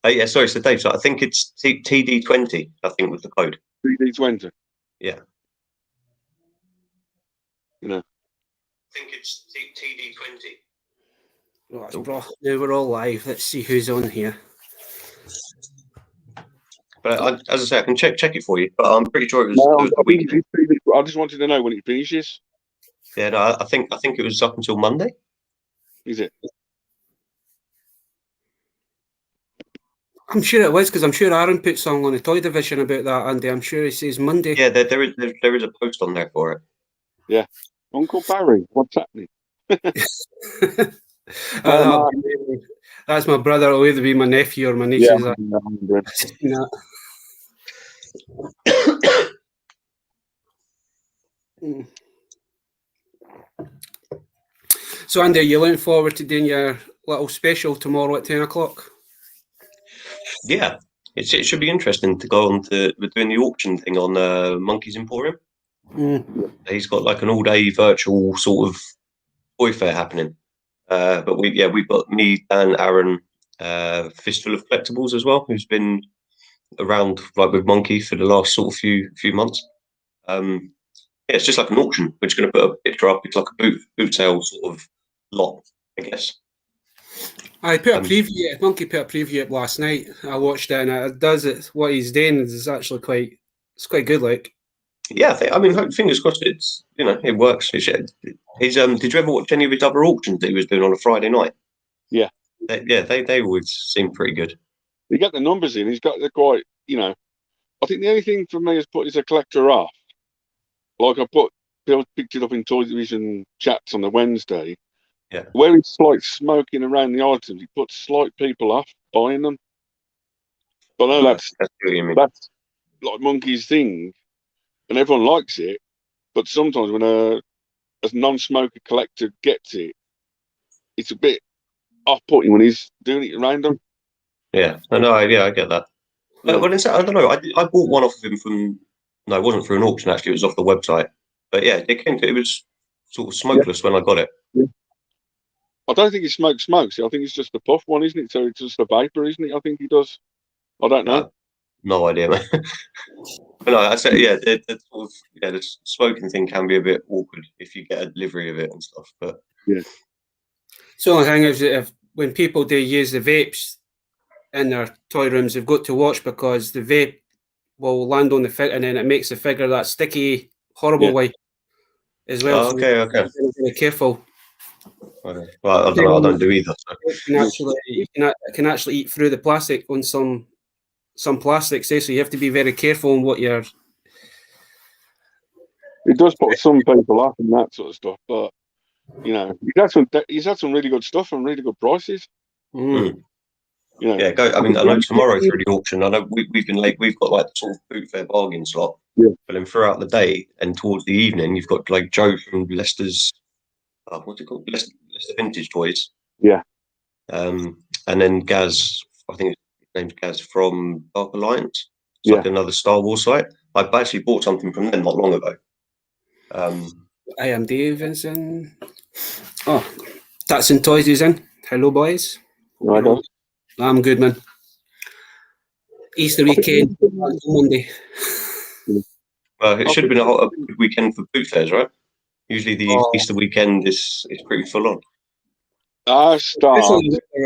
Yeah, sorry, so Dave, so I think it's TD20, I think, was the code. TD20. Yeah. You know. I think it's TD20. Well, that's bro. Now we're all live. Let's see who's on here. But as I say, I can check it for you. But I'm pretty sure it was the weekend. I just wanted to know when it finishes. Yeah, no, I think it was up until Monday. Is it? I'm sure it was, because I'm sure Aaron put something on the Toy Division about that, Andy. I'm sure he says Monday. Yeah, there is a post on there for it. Yeah. Uncle Barry, what's happening? That's my brother. It'll either be my nephew or my niece. Yeah, So, Andy, are you looking forward to doing your little special tomorrow at 10 o'clock? Yeah, it should be interesting to go on to. We're doing the auction thing on Monkey's Emporium. He's got like an all-day virtual sort of toy fair happening. But we've got me, Dan, Aaron, Fistful of Collectibles as well, who's been around like with Monkey for the last sort of few months. Yeah, it's just like an auction. We're just going to put a picture up. It's like a boot sale sort of lot, I guess. I put a preview. Monkey put a preview up last night. I watched it, and it does it. What he's doing is actually quite good. Like, yeah, I mean, fingers crossed. It's it works. He's did you ever watch any of his other auctions that he was doing on a Friday night? Yeah, they always seem pretty good. You get the numbers in. He's got the quite. I think the only thing for me is put is a collector off. Like Bill picked it up in Toy Division chats on the Wednesday. Yeah. Where it's like smoking around the items, it puts slight people off buying them. But I know that's like Monkey's thing, and everyone likes it. But sometimes when a non-smoker collector gets it, it's a bit off-putting when he's doing it around them. Yeah, I get that. Well, I don't know. I bought one off of him from. No, it wasn't through an auction. Actually, it was off the website. But yeah, it was sort of smokeless when I got it. Yeah. I don't think he smokes. I think it's just the puff one, isn't it? So it's just the vapor, isn't it? I think he does. I don't know. No idea, man. But no, I said, the smoking thing can be a bit awkward if you get a delivery of it and stuff. But yeah. So the thing is that when people do use the vapes in their toy rooms, they've got to watch, because the vape will land on the figure and then it makes the figure that sticky, horrible way as well. Oh, okay. Be careful. Okay. Well, I don't do either. So. It can actually eat through the plastic on some plastics, so you have to be very careful on what you're. It does put some people off and that sort of stuff, but he's had some really good stuff and really good prices. Yeah, go. I mean, I know tomorrow through the auction. I know we've been late. We've got like the sort of boot fair bargain slot. Yeah. But then throughout the day and towards the evening, you've got like Joe from Leicester's. What's it called? Leicester Vintage Toys. Yeah. And then Gaz, I think his name's Gaz from Dark Alliance. It's like another Star Wars site. I actually bought something from them not long ago. I am Vincent. Oh, that's in Toys is in. Hello, boys. Right. I'm good, man. Easter weekend, Monday. Well, it should have been a good weekend for boot fairs, right? Usually the Easter weekend is pretty full on.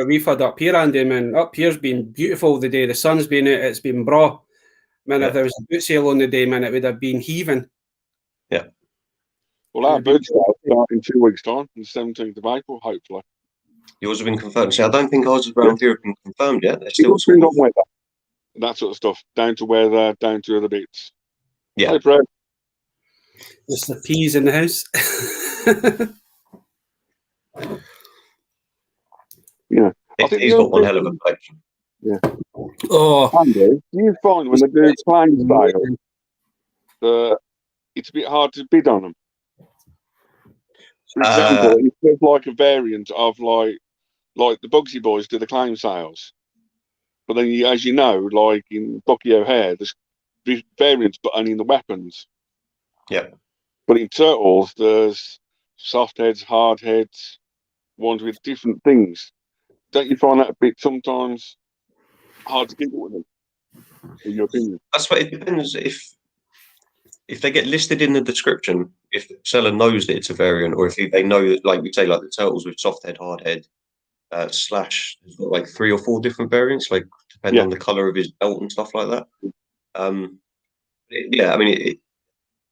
We've had up here, Andy, man. Up here's been beautiful the day. The sun's been out. It's been bra. Man, if there was a boot sale on the day, man, it would have been heaving. Yeah. Well, our boot sale starts in 2 weeks' time, on the 17th of April, hopefully. Yours have been confirmed. See, I don't think ours around here have been confirmed yet. They're still on weather, that sort of stuff, down to weather, down to other bits. Yeah. Hey, Fred. Just the peas in the house. Yeah. He's got one hell of a collection. Yeah. Oh. Andy, you find when they do claim sales, it's a bit hard to bid on them. For example, it's like a variant of like the Bugsy Boys do the claim sales. But then, as you know, like in Bucky O'Hare, there's variants, but only in the weapons. Yeah. But in Turtles, there's soft heads, hard heads, ones with different things. Don't you find that a bit sometimes hard to keep up with them? In your opinion? That's what it depends. If they get listed in the description, if the seller knows that it's a variant, or if they know that, like we say, like the turtles with soft head, hard head, Slash has got like 3 or 4 different variants, like depending on the color of his belt and stuff like that. Yeah, I mean,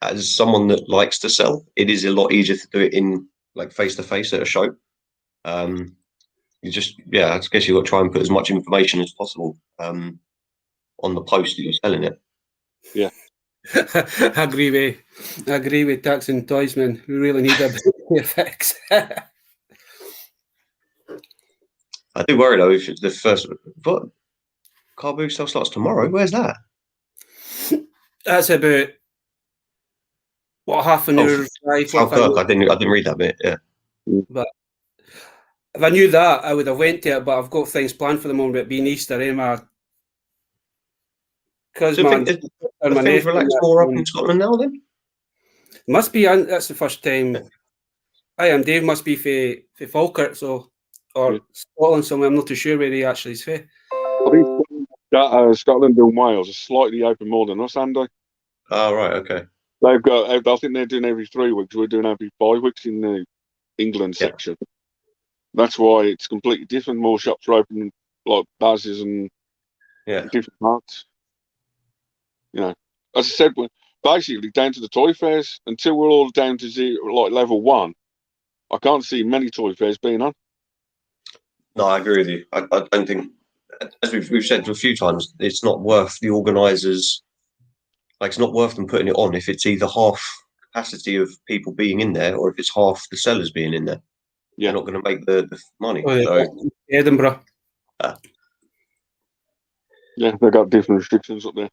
as someone that likes to sell, it is a lot easier to do it in like face to face at a show. You just, I guess you've got to try and put as much information as possible on the post that you're selling it. Yeah. I agree with Tax and Toys, man. We really need a bit of effects. I do worry though if it's the first. What? Car boot sale starts tomorrow. Where's that? That's about half an hour drive. Southkirk. I didn't read that bit. Yeah. But if I knew that, I would have went to it. But I've got things planned for the moment. It being Easter, because things relaxed more up in Scotland now. Then must be. That's the first time. I am Dave. Must be for Falkirk, or Scotland somewhere. I'm not too sure where he actually is for. I think that Scotland and Wales are slightly open more than us, Andy. Oh, right, okay. They've got. I think they're doing every 3 weeks. We're doing every 5 weeks in the England section. That's why it's completely different. More shops are open, like Baz's and different parts. You know, as I said, basically down to the toy fairs. Until we're all down to zero, like level 1, I can't see many toy fairs being on. No, I agree with you. I don't think, as we've said a few times, it's not worth the organisers. Like, it's not worth them putting it on if it's either half capacity of people being in there or if it's half the sellers being in there. Yeah, they're not going to make the money. So Edinburgh. Yeah, they've got different restrictions up there.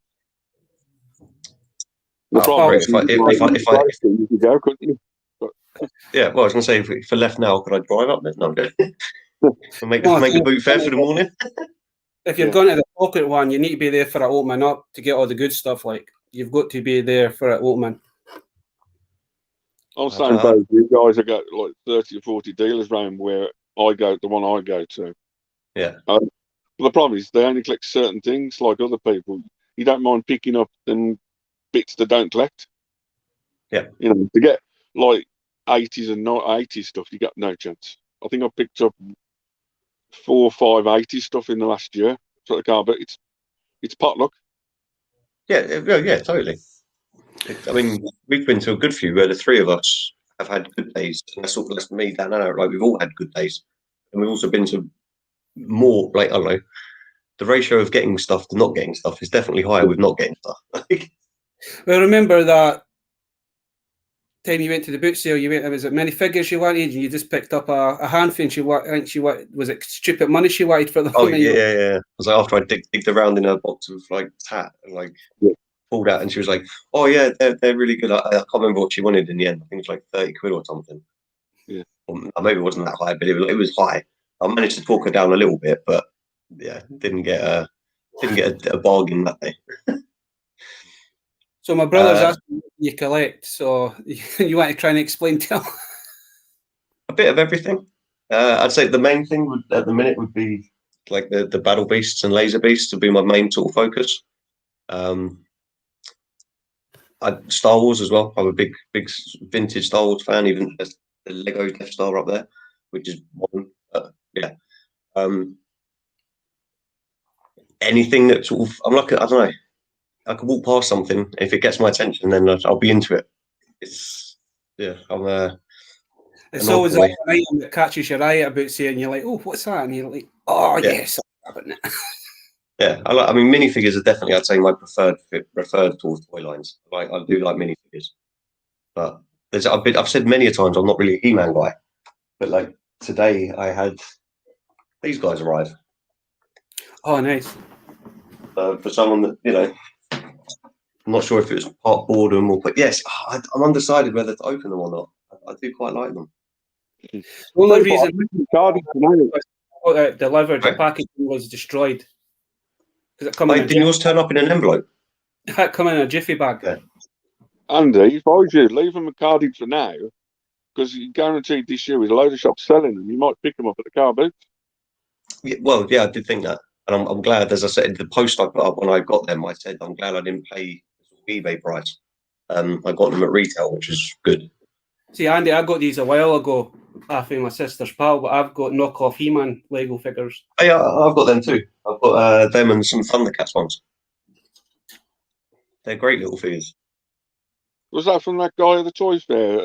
The problem is, if you could go, couldn't you? Yeah, well, I was going to say, if I left now, could I drive up there? No, I'm going to make the boot fair for the morning. If you're going to the pocket one, you need to be there for it opening up to get all the good stuff. Like, you've got to be there for it opening. I'm saying, both you guys have got like 30 or 40 dealers around where I go, the one I go to. Yeah. But the problem is they only collect certain things, like other people. You don't mind picking up them bits that don't collect. Yeah. You know, to get like 80s and not 80s stuff, you got no chance. I think I picked up 4 or 5 80s stuff in the last year for the car, but it's potluck. Yeah, totally. I mean, we've been to a good few where the 3 of us have had good days, and that's me, Dan, and like we've all had good days, and we've also been to more, like, I don't know, the ratio of getting stuff to not getting stuff is definitely higher with not getting stuff. Well, remember that time you went to the boot sale, was it many figures you wanted, and you just picked up a handful, and she was it stupid money she wanted for the money? Yeah. It was like after I digged around in her box of like tat and like pulled out, and she was like, "Oh yeah, they're really good." I can't remember what she wanted in the end. I think it was like 30 quid or something. Yeah, or maybe it wasn't that high, but it was high. I managed to talk her down a little bit, but yeah, didn't get a bargain that day. So my brother's asking what you collect, so you want to try and explain to him? A bit of everything. I'd say the main thing at the minute would be like the battle beasts and laser beasts would be my main sort of focus. Star Wars as well. I'm a big vintage Star Wars fan. Even there's the Lego Death Star up there, which is one. Yeah. Anything that sort of, I don't know. I can walk past something. If it gets my attention, then I'll be into it. It's it's always like an item that catches your eye about saying, you're like, oh, what's that? And you're like, oh yes. Yeah, I mean, minifigures are definitely, I'd say, my preferred towards toy lines. Like, I do like minifigures, but I've said many a times I'm not really a He-Man guy, but like today I had these guys arrive. Oh, nice. For someone that, you know, I'm not sure if it was part boredom but yes, I'm undecided whether to open them or not. I do quite like them. The only reason delivered, the packaging was destroyed. Didn't yours turn up in an envelope? It come in a jiffy bag. Yeah. Andy, if I was you, leave them carded for now, because you guaranteed this year with a load of shops selling them, you might pick them up at the car boot. Yeah, well, yeah, I did think that. And I'm glad, as I said, the post I put up when I got them, I said I'm glad I didn't pay the eBay price. I got them at retail, which is good. See, Andy, I got these a while ago after my sister's pal, but I've got knockoff He-Man Lego figures. Oh, yeah, I've got them too. I've got them and some Thundercats ones. They're great little figures. Was that from that guy at the toy fair?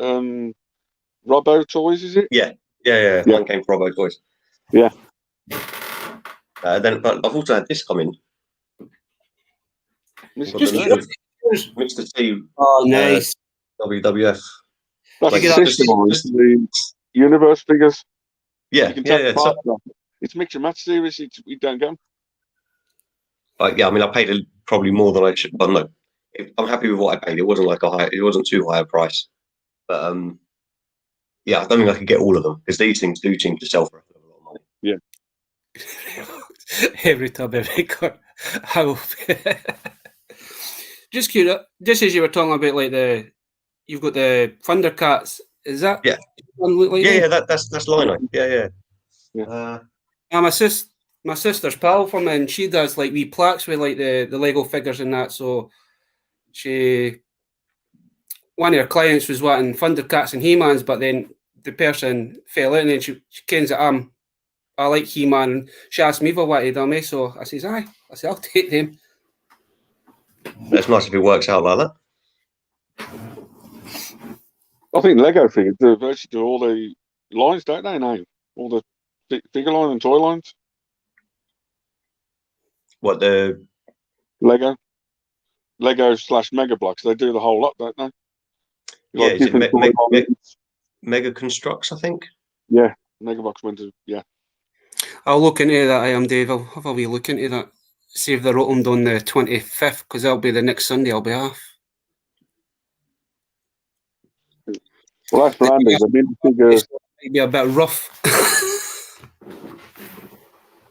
Robbo Toys, is it? Yeah. Mine came from Robbo Toys. Yeah. Then I've also had this come in. Mr. T. Oh, nice. WWF. That's the Universe figures. Yeah, it's mix and match series. We don't go. Yeah, I mean, I paid probably more than I should. But no, I'm happy with what I paid. It wasn't like it wasn't too high a price. But yeah, I don't think I could get all of them because these things do seem to sell for a lot of money. Yeah. Every time I record, just curious. Just as you were talking about, like you've got the Thundercats. Is that? Yeah. That's Lino. Yeah. My sister's pal from and she does like wee plaques with like the Lego figures and that. So one of her clients was wanting Thundercats and He-Mans, but then the person fell out and then she kens that I like He-Man, and she asked me if I wanted them, so I says aye. I said I'll take them. That's nice if it works out like that. I think Lego figures do virtually do all the lines, don't they? Now all the figure line and toy lines. What, the Lego / Mega Blocks? They do the whole lot, don't they? Yeah, is it Mega Constructs, I think. Yeah, Mega Box went to I'll look into that. I am Dave. I'll have a wee look into that. See if they're opened on the 25th, because that'll be the next Sunday I'll be off. Well, that's Landing. The minifigure might be a bit rough.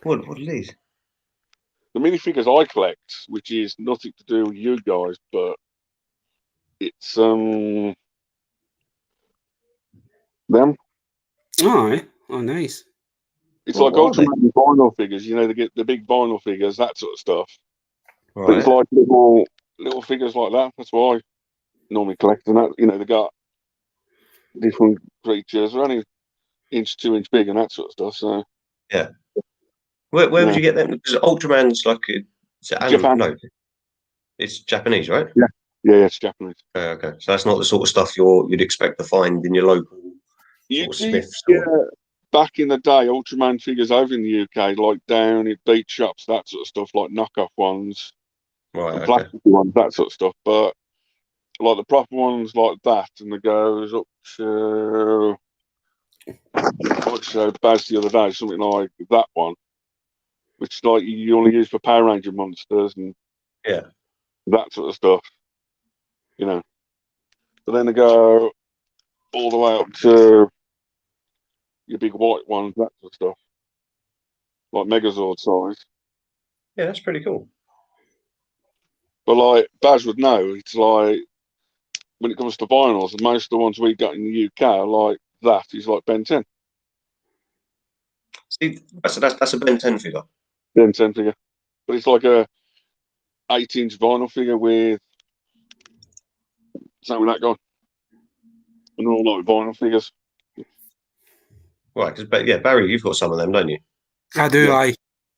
What are these? The minifigures I collect, which is nothing to do with you guys, but it's them. Oh, nice. It's like Ultraman vinyl figures, they get the big vinyl figures, that sort of stuff. Right. But it's like little figures like that. That's why I normally collect them. They got different creatures, they're only 2-inch big and that sort of stuff. So yeah. Where would you get them? Because Ultraman's like Japan. No, it's Japanese, right? Yeah, it's Japanese. Okay, so that's not the sort of stuff you'd expect to find in your local Smiths. Back in the day, Ultraman figures over in the UK, like down at beach shops, that sort of stuff, like knockoff ones, right? Plastic ones, that sort of stuff. But like the proper ones, like that, and it goes up to what showed Baz the other day, something like that one, which like you only use for Power Ranger monsters and that sort of stuff, But then they go all the way up to your big white ones, that sort of stuff, like Megazord size. Yeah, that's pretty cool. But like Baz would know, it's like when it comes to vinyls, most of the ones we got in the UK are like that. Is like Ben 10. See, that's a Ben 10 figure. Ben 10 figure, but it's like a 8-inch vinyl figure with something like that guy, and all like vinyl figures. Right, because Barry, you've got some of them, don't you? I do.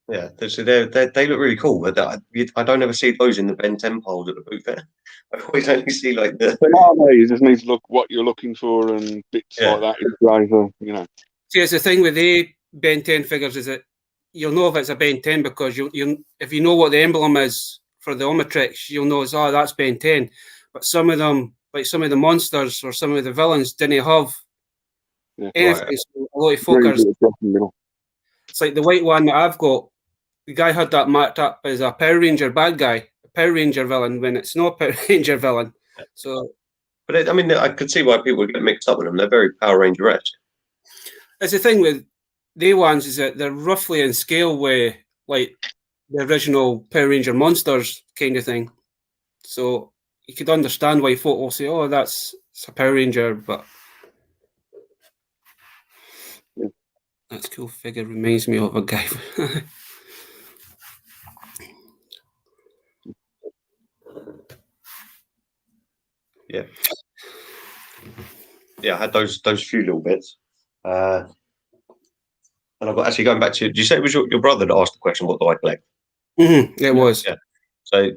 Yeah, so they look really cool, but I don't ever see those in the Ben 10 piles at the boot fair. I always only see like the. They are there. You just need to look what you're looking for and bits like that. See, it's the thing with the Ben 10 figures is that you'll know if it's a Ben 10 because if you know what the emblem is for the Omnitrix, you'll know that's Ben 10. But some of them, like some of the monsters or some of the villains, didn't have anything. Right. So a lot of focus. It's like the white one that I've got. The guy had that marked up as a Power Ranger bad guy, a Power Ranger villain, when it's not a Power Ranger villain. So, but I could see why people would get mixed up with them. They're very Power Ranger-esque. It's the thing with they ones is that they're roughly in scale with like the original Power Ranger monsters kind of thing. So you could understand why folk will say, "Oh, it's a Power Ranger," but that's a cool figure. Reminds me of a guy. I had those few little bits. And I've got actually going back to. Did you say it was your brother that asked the question? What do I collect? It was. Yeah. So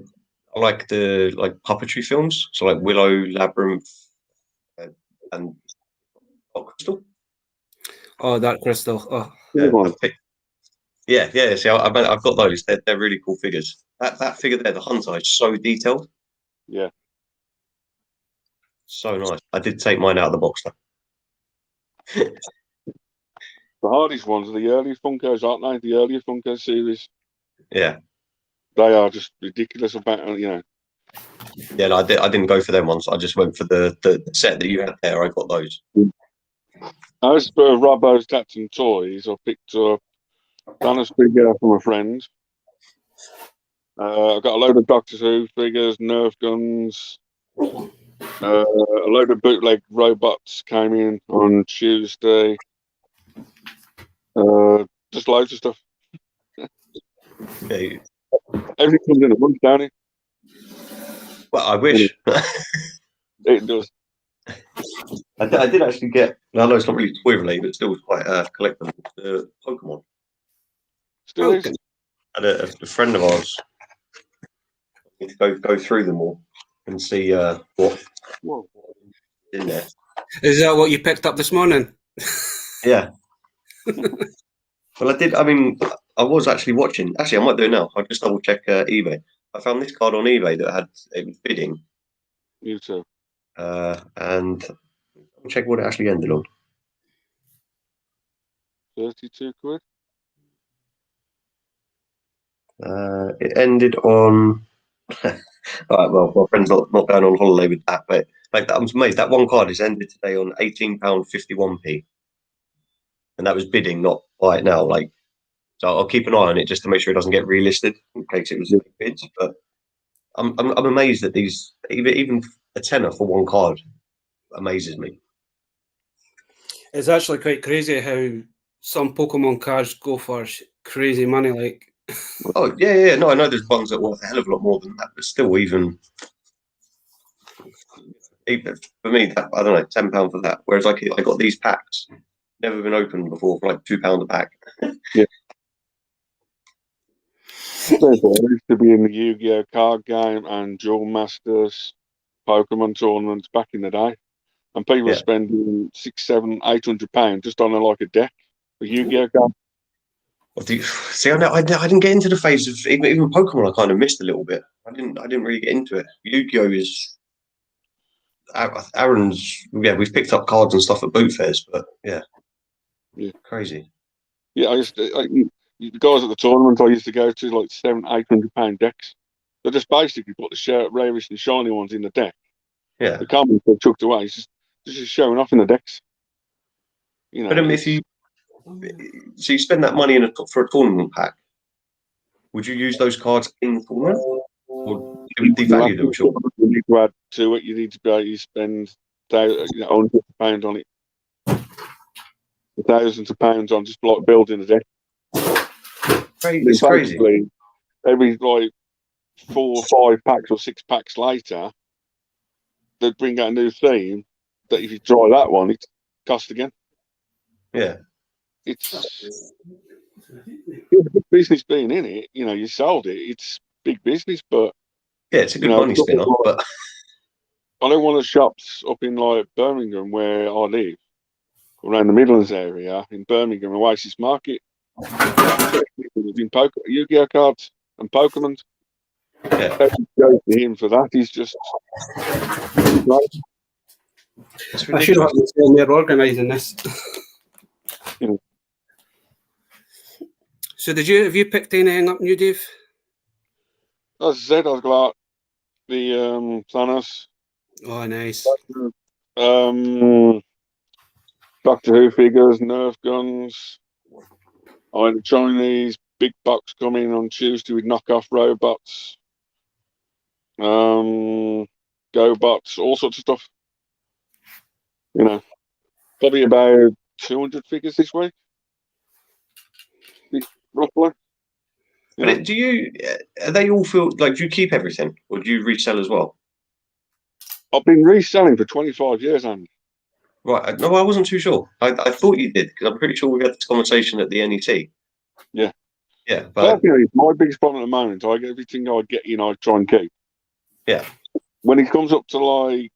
I like the puppetry films. So like Willow, Labyrinth, and Crystal. Oh, Dark Crystal. Oh, yeah. See, I've got those. They're really cool figures. That figure there, the Hunter, is so detailed. Yeah. So nice. I did take mine out of the box though. The hardest ones are the earliest Funkos, aren't they? The earlier Funko series. Yeah. They are just ridiculous about, Yeah, no, I didn't go for them ones. I just went for the set that you had there. I got those. As for Robbo's Cats and Toys, I picked up Thanos figure from a friend. I've got a load of Doctor Who figures, Nerf guns. A load of bootleg robots came in on Tuesday. Just loads of stuff. Okay. Everything comes in a month, don't it? Well, I wish. It does. I did actually get. I know it's not really toy related, but still quite collectible. The Pokemon. Still is. And a friend of ours. I need to go through them all and see what's in there. is that what you picked up this morning? Yeah. Well, I did. I mean, I was actually watching. Actually, I might do it now. I'll just double check eBay. I found this card on eBay that it was bidding. You too. And I'll check what it actually ended on. 32 quid. It ended on. All right, well, my friend's not going on holiday with that, but I'm amazed that one card is ended today on £18.51p, and that was bidding, not buy it now. So I'll keep an eye on it just to make sure it doesn't get relisted in case it was bids. But I'm amazed that these even a tenner for one card amazes me. It's actually quite crazy how some Pokemon cards go for crazy money. Like, oh yeah. No, I know there's ones that worth a hell of a lot more than that, but still, even for me, I don't know, £10 for that. Whereas I got these packs, never been opened before, for like £2 a pack. Yeah. I used to be in the Yu-Gi-Oh card game and Duel Masters Pokemon tournaments back in the day, and people were spending £600, £700, £800 just on a deck for Yu-Gi-Oh card. See, I didn't get into the phase of even Pokemon. I kind of missed a little bit. I didn't really get into it. Yu-Gi-Oh is Aaron's. Yeah, we've picked up cards and stuff at boot fairs, but yeah, crazy. Yeah, I used to. The guys at the tournament I used to go to, like £700, £800 decks. They just basically put the rarest and shiny ones in the deck. Yeah, the commons they're chucked away. It's just showing off in the decks. You know, but if you spend that money for a tournament pack, would you use those cards in the tournament, or devalue them? Sure. You need to add to it. You need to be able to spend £100 on it, thousands of pounds on just like building a deck. It's crazy. Every 4 or 5 packs or 6 packs later, they'd bring out a new theme that if you try that one, it costs again. Yeah. It's good business being in it. You sold it. It's big business, but yeah, it's a good money spinner. But I know one of the shops up in Birmingham where I live, around the Midlands area in Birmingham, Oasis Market, in Yu-Gi-Oh cards and Pokemon. Yeah. Go to him for that. He's just right. I should have been there organising this. Yeah. So have you picked anything up new, Dave? As I said, I've got the Thanos. Oh, nice. Doctor Who figures, Nerf guns. I had a Chinese big box coming on Tuesday with knockoff robots. GoBots, all sorts of stuff. Probably about 200 figures this week, roughly. But do they all feel like, do you keep everything, or do you resell as well? I've been reselling for 25 years, Andy. Right. No, I wasn't too sure. I thought you did, because I'm pretty sure we had this conversation at the NET. Yeah. Yeah. But Personally, my biggest problem at the moment, I get everything I get in, I try and keep. yeah. When it comes up to like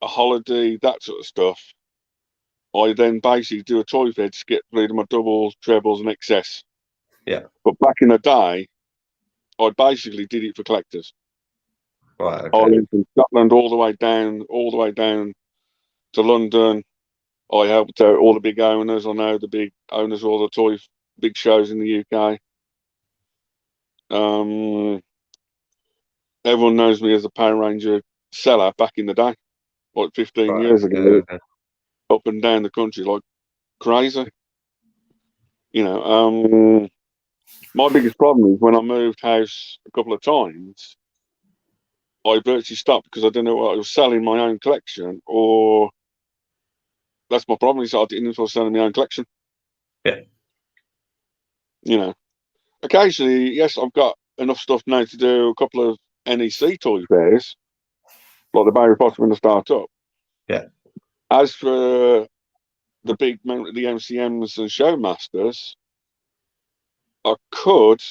a holiday, that sort of stuff, I then basically do a toy fair to get rid of my doubles, trebles, and excess. Yeah. But back in the day, I basically did it for collectors. Right. I Okay. went from Scotland all the way down to London. I helped out all the big owners. I know the big owners of all the toy big shows in the UK. Everyone knows me as a Power Ranger seller back in the day, like 15 Right. years ago, Okay. up and down the country like crazy. You know, my biggest problem is when I moved house a couple of times, I virtually stopped because I didn't know what I was selling my own collection, or that's my problem. Is I didn't know if I was selling my own collection. Yeah. You know, occasionally, yes, I've got enough stuff now to do a couple of NEC toy fairs, like the Barry Potter when I start up. Yeah. As for the MCMs and Showmasters, I could,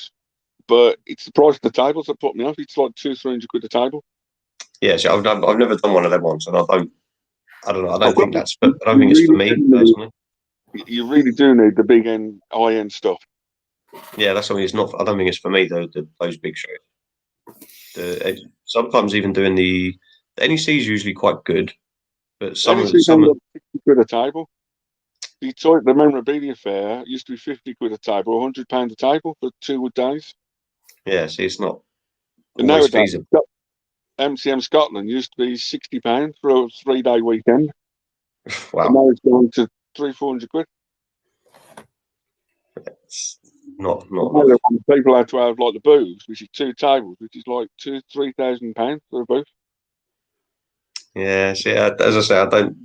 but it's the price of the tables that put me off. It's like 200-300 quid a table. Yeah. So I've never done one of them ones, and I don't know. I don't think it's for really me personally. You really do need the big end, high end stuff. Yeah, that's something. It's not. I don't think it's for me. Those big shows. Sometimes even doing the NEC is usually quite good, but some 60 quid a table. The memorabilia fair used to be 50 quid a table, £100 a table for 2 days. Yeah, see, it's not And always nowadays, feasible. MCM Scotland used to be £60 for a 3-day weekend. Wow. And now it's gone to 300-400 quid. It's not. People had to have like the booths, which is 2 tables, which is like £2,000-3,000 for a booth. Yeah, see, as I say, I don't.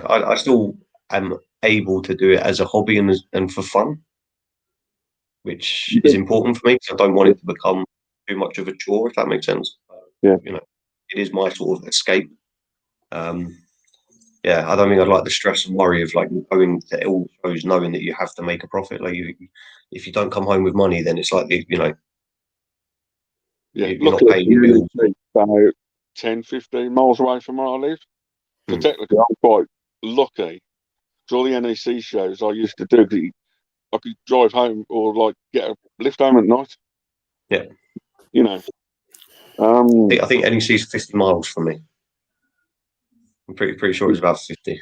I still am able to do it as a hobby and for fun, which is important for me because I don't want it to become too much of a chore, if that makes sense. Yeah. You know, it is my sort of escape. Yeah, I don't think I'd like the stress and worry of like going to all shows knowing that you have to make a profit. Like if you don't come home with money, then it's like yeah, you're not paying your bills. About 10-15 miles away from where I live. So technically, I'm quite lucky. So all the NEC shows I used to do, I could drive home or like get a lift home at night. Yeah. You know. I think NEC is 50 miles from me. I'm pretty sure it's about 50.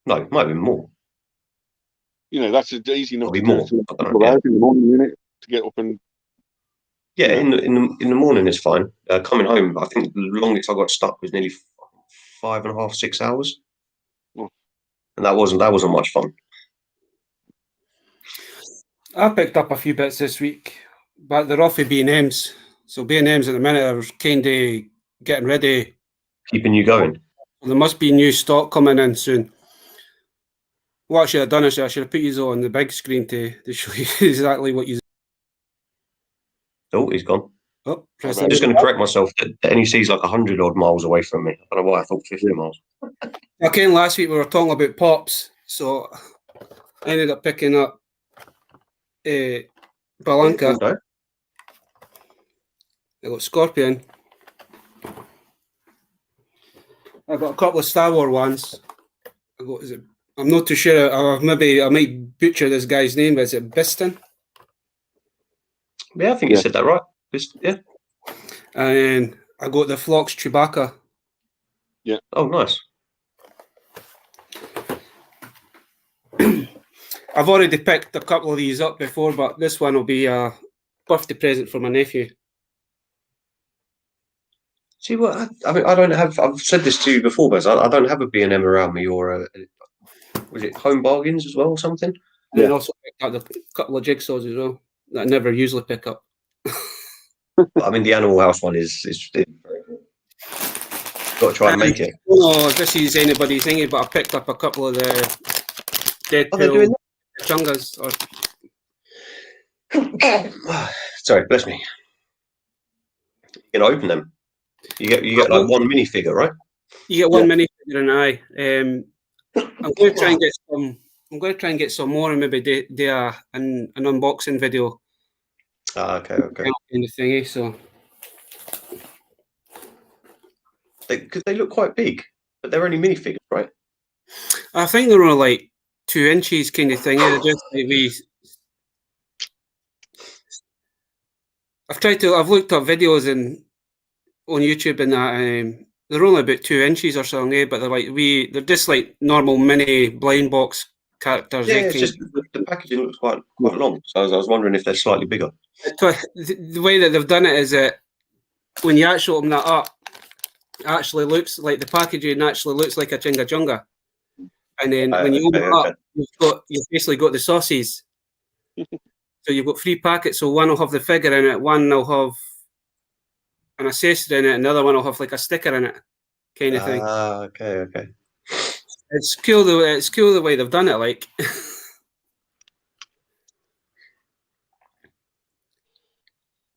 No, it might be more. You know, that's easy enough Probably to more. do in the morning, isn't it? To get up and yeah, in the morning it's fine. Coming home, I think the longest I got stuck was nearly 5.5, 6 hours, and that wasn't much fun. I picked up a few bits this week, but they're off of B&M's. So B&M's at the minute are kind of getting ready. Keeping you going. There must be new stock coming in soon. What I should have done is I should have put you on the big screen to show you exactly what you. Oh, he's gone. Oh, I'm just going to correct myself. The NEC is like 100 odd miles away from me. I don't know why I thought 50 miles. Okay, last week we were talking about pops, so I ended up picking up Balanka. I got Scorpion. I got a couple of Star Wars ones. I'm not too sure. I might butcher this guy's name, but is it Biston? Yeah, I think you said that right. Yeah. And I got the Phlox Chewbacca. Yeah. Oh, nice. I've already picked a couple of these up before, but this one will be a birthday present for my nephew. See what I mean? I don't have. I've said this to you before, but I don't have a B&M around me, or was it Home Bargains as well, or something? And then also picked up a couple of jigsaws as well that I never usually pick up. I mean, the Animal House one is very cool. Got to try and make it. No, this is anybody's thingy, but I picked up a couple of the Deadpool Chungas. Sorry, bless me. You can open them. You get like one minifigure, right? You get one minifigure and I'm going to try and get some. I'm going to try and get some more and maybe do an unboxing video. Okay. Kind of thingy. So Because they look quite big, but they're only minifigures, right? I think they're only like 2 inches kind of thing. They're just like we. I've looked up videos on YouTube and that. They're only about 2 inches or something, but they're just like normal mini blind box characters. Yeah, it's just the packaging looks quite long. So I was wondering if they're slightly bigger. The way that they've done it is that when you actually open that up, it actually looks like the packaging actually looks like a Chinga Chunga. And then when you open it up, you've basically got the sauces. So you've got 3 packets. So one will have the figure in it, one will have an accessory in it, and the other one will have like a sticker in it, kind of thing. Okay. It's cool the way they've done it. Like,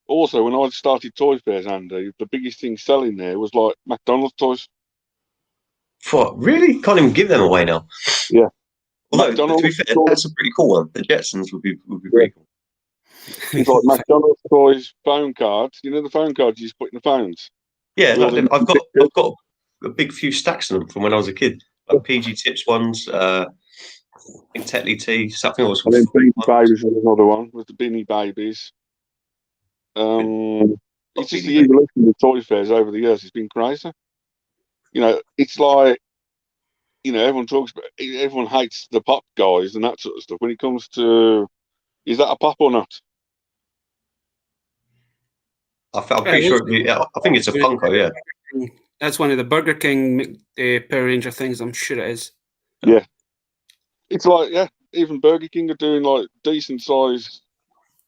also, when I started Toy Fairs, Andy, the biggest thing selling there was like McDonald's toys. What? Really? Can't even give them away now. Yeah. Although, to be fair, that's a pretty cool one. The Jetsons would be pretty cool. It's like McDonald's toys, phone cards. You know the phone cards you just put in the phones. Yeah, I've got a big few stacks of them from when I was a kid. Like PG Tips ones, in Tetley Tea, something else. And then Beanie Babies was another one. Was the Beanie Babies. It's just the evolution of Toy Fairs over the years. It's been crazy. You know, it's like, you know, everyone hates the pop guys and that sort of stuff. When it comes to, is that a pop or not? I'm pretty sure. I think it's a Funko. Yeah, that's one of the Burger King Power Ranger things. I'm sure it is. Yeah, it's like, yeah, even Burger King are doing like decent size,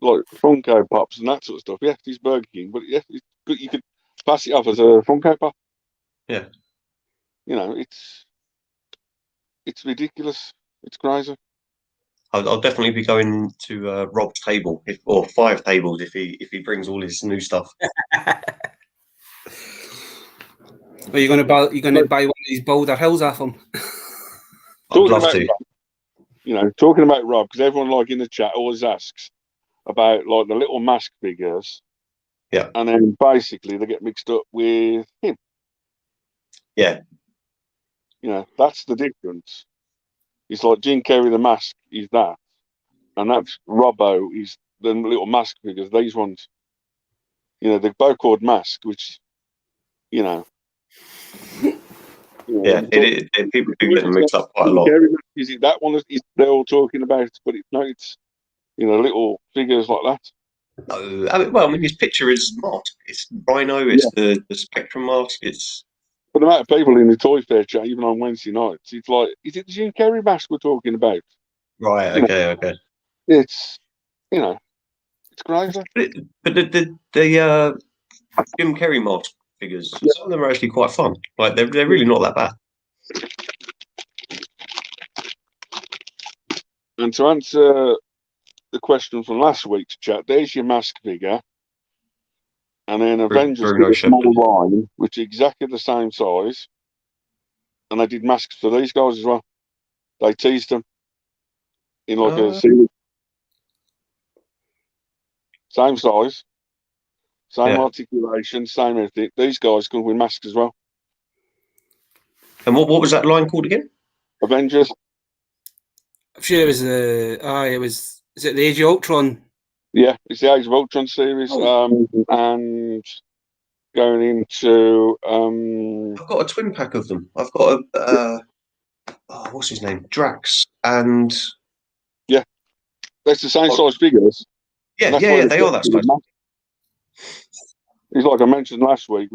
like Funko Pops and that sort of stuff. Yeah, it's Burger King, but yeah, it's good. You could pass it off as a Funko Pop. Yeah, you know, it's ridiculous. It's crazy. I'll definitely be going to Rob's table, or 5 tables, if he brings all his new stuff. Are you going to buy one of these Boulder Hills off him? I'd love to. Rob, you know, talking about Rob, because everyone like in the chat always asks about like the little mask figures. Yeah. And then basically they get mixed up with him. Yeah. You know, that's the difference. It's like Jim Carrey, the mask is that. And that's Robbo is the little mask figures. These ones, you know, they're both called Mask, which, you know. Yeah, people do get them mixed up quite a lot. Is it that one they're all talking about? But it's you know, little figures like that. No, I mean, his picture is not. It's Rhino. It's the Spectrum mask. It's. But the amount of people in the Toy Fair chat, even on Wednesday nights, it's like, is it the Jim Carrey mask we're talking about? Right. Okay. It's, you know, it's crazy. But the Jim Carrey mask figures, some of them are actually quite fun. Like they're really not that bad. And to answer the question from last week's chat, there's your mask figure. And then Avengers did a small line, which is exactly the same size. And they did masks for these guys as well. They teased them in like a series. Same size, same articulation, same everything. These guys come with masks as well. And what was that line called again? Avengers. I'm sure it was is it the Age of Ultron? Yeah, it's the Age of Ultron series. And going into I've got a twin pack of them. I've got a what's his name? Drax, and that's the same size figures. Yeah, they are that size. It's like I mentioned last week,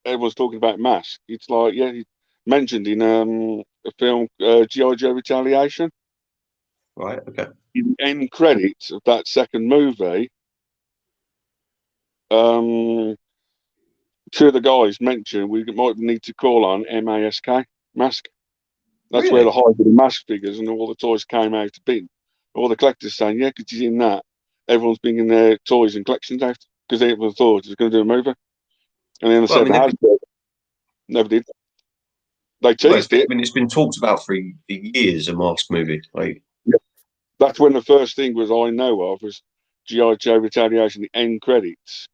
everyone's talking about Mask. It's like, he mentioned in a film, G.I. Joe Retaliation. Right, okay. In the end credits of that second movie, 2 of the guys mentioned we might need to call on MASK, Mask. That's really? where the hybrid mask figures and all the toys came out to bin. All the collectors saying, because he's in that, everyone's bringing their toys and collections out because everyone thought he was going to do a movie. And then they said Hasbro never did. they teased it. I mean, it's been talked about for years. A Mask movie, like that's when the first thing was I know of was G.I. Joe Retaliation. The end credits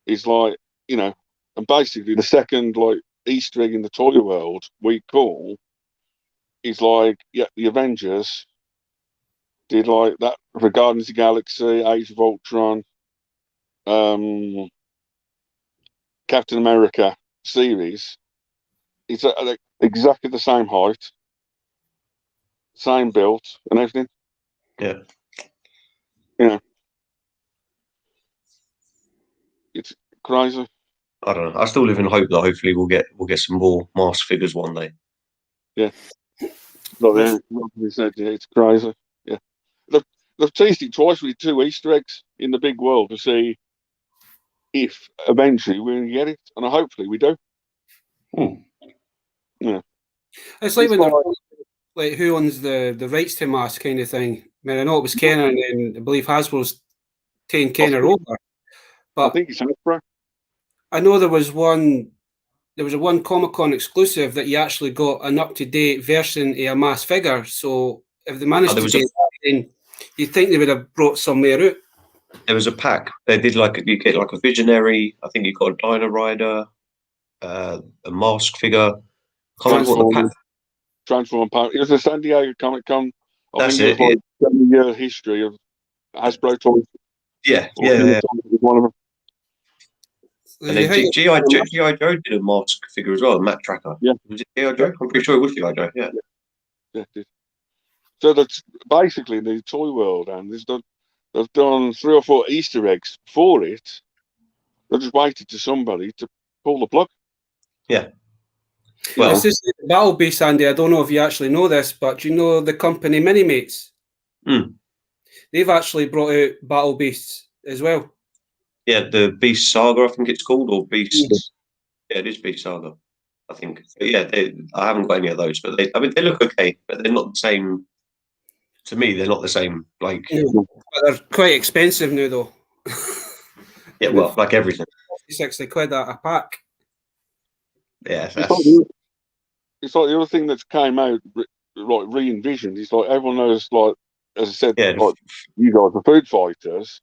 is like, you know, and basically the second like Easter egg in the toy world we call is like, yeah, the Avengers did like that for Guardians of the Galaxy, Age of Ultron, Captain America series. It's exactly the same height, same build, and everything. yeah. You know, it's crazy. I don't know. I still live in hope that hopefully we'll get some more Mask figures one day. Yeah, like they said, yeah, it's crazy. Yeah, they've teased it twice with 2 Easter eggs in the big world to see if eventually we're going to get it, and hopefully we do. Yeah, it's like when they're like who owns the rights to Mask kind of thing. I mean, I know it was Kenner, and I believe Hasbro's taking Kenner over. But I think it's Hasbro. I know there was a one Comic-Con exclusive that you actually got an up-to-date version of a Mask figure. So if they managed to do that, then you'd think they would have brought somewhere out. There was a pack. They did you get like a Visionary. I think you got a Dino Rider, a Mask figure. Transform Power. It was a San Diego Comic-Con. I think it was like 7-year history of Hasbro toys. Yeah. One of them. And then G.I. Joe did a Mask figure as well, Matt Tracker. Yeah. Was it G.I. Joe? I'm pretty sure it was G.I. Joe, yeah. Yeah, it did. So that's basically the toy world, and they've done 3 or 4 Easter eggs for it. They just waited to somebody to pull the plug. Yeah. Well, it's just Battle Beast, Andy. I don't know if you actually know this, but you know the company Minimates? They've actually brought out Battle Beasts as well. Yeah, the Beast Saga, I think it's called, or Beast. Yeah, it is Beast Saga, I think. But yeah, I haven't got any of those, but they look okay, but they're not the same. To me, they're not the same. Like, but they're quite expensive now, though. Yeah, well, like everything. £60 a pack. Yeah, it's like the other thing that's came out, like re-envisioned. It's like everyone knows, like as I said, like you guys are food fighters.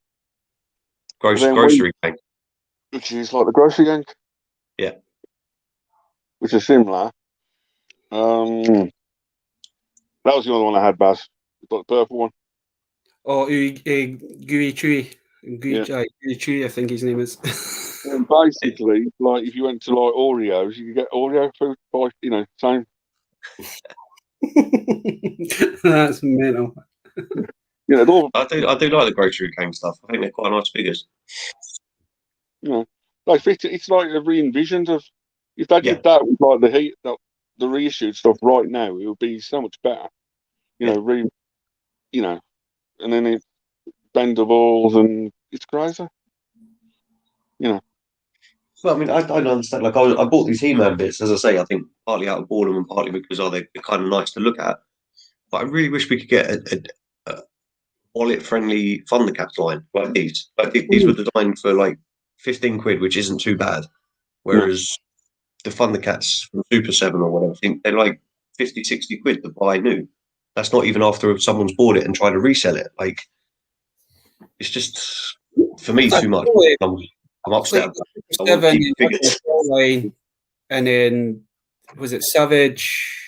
Grocery gang. Which is like the grocery gang. Yeah. Which is similar. That was the other one I had, Baz. The purple one. Oh, Gooey Chewy. Gooey Chewy, I think his name is. And basically, like if you went to like Oreos, you could get Oreo food by, same. That's mental. I do like the grocery gang stuff. I think they're quite nice figures. Like it's like a re-envisioned of. If they did that with like the reissued stuff right now, it would be so much better. And then it's bendables and it's crazy. Well, I mean, I don't understand. Like, I bought these He-Man bits, as I say, I think partly out of boredom and partly because they're kind of nice to look at. But I really wish we could get a wallet-friendly Thundercats line like these. Like these were designed for like 15 quid, which isn't too bad. Whereas the Thundercats from Super 7 or whatever, I think they're like 50, 60 quid to buy new. That's not even after someone's bought it and tried to resell it. Like, it's just, for me, too much. I'm upset. And then was it Savage?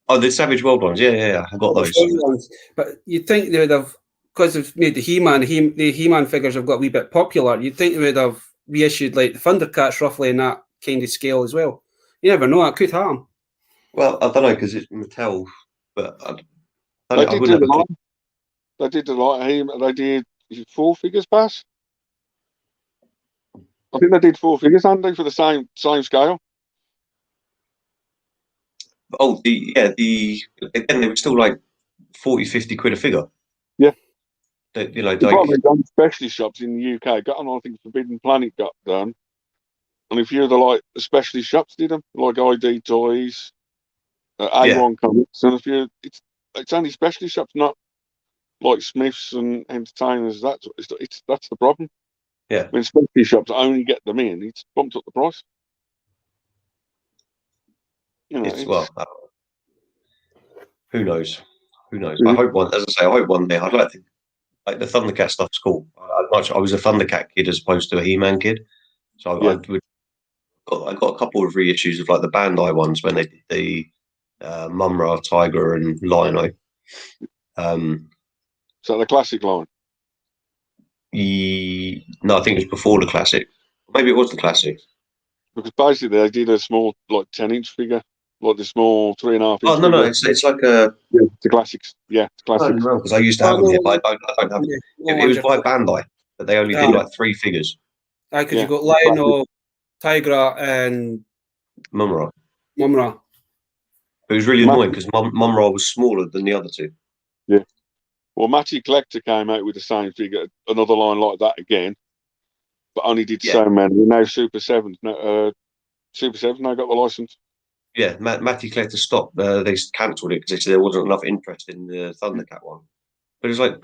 Oh, the Savage World ones. Yeah. I got those. But you'd think they would have, because they've made the He-Man figures have got a wee bit popular. You'd think they would have reissued like the Thundercats roughly in that kind of scale as well. You never know; it could happen. Well, I don't know because it's Mattel, but they did a lot. They did 4 figures, Bass. I think they did 4 figures, Andy, for the same scale. Oh, again, they were still like 40, 50 quid a figure. Yeah. Probably done specialty shops in the UK. Got them, I think Forbidden Planet got done. And a few of the specialty shops did them, like ID Toys, A1 Comics, and a few. It's only specialty shops, not like Smiths and Entertainers. That's the problem. Yeah. When specialty shops only get them in, it's bumped up the price. it's well, who knows? Who knows? Mhm. I hope one, as I say, I hope one day. I'd like the Thundercat stuff's cool. I was a Thundercat kid as opposed to a He-Man kid, so Yeah. I got a couple of reissues of like the Bandai ones when they did the Mumra, Tiger, and Lion-O. So the classic line. No, I think it was before the classic. Maybe it was the classic. Because basically they did a small, like 10-inch figure, like the small 3.5-inch. Oh no, figure. it's like a. Yeah, the classics. Yeah, it's classics. Because I used to have them here, but I don't have them. It was by Bandai, but they only did like 3 figures. Because you got Lion-O, Tigra, and Mumra. Mumra. It was really annoying because Mumra was smaller than the other two. Yeah. Well, Matty Collector came out with the same figure, another line like that again, but only did so many. Now Super 7's Super 7 now got the license. Yeah, Matty Collector stopped. They cancelled it because they said there wasn't enough interest in the Thundercat one. But it's like,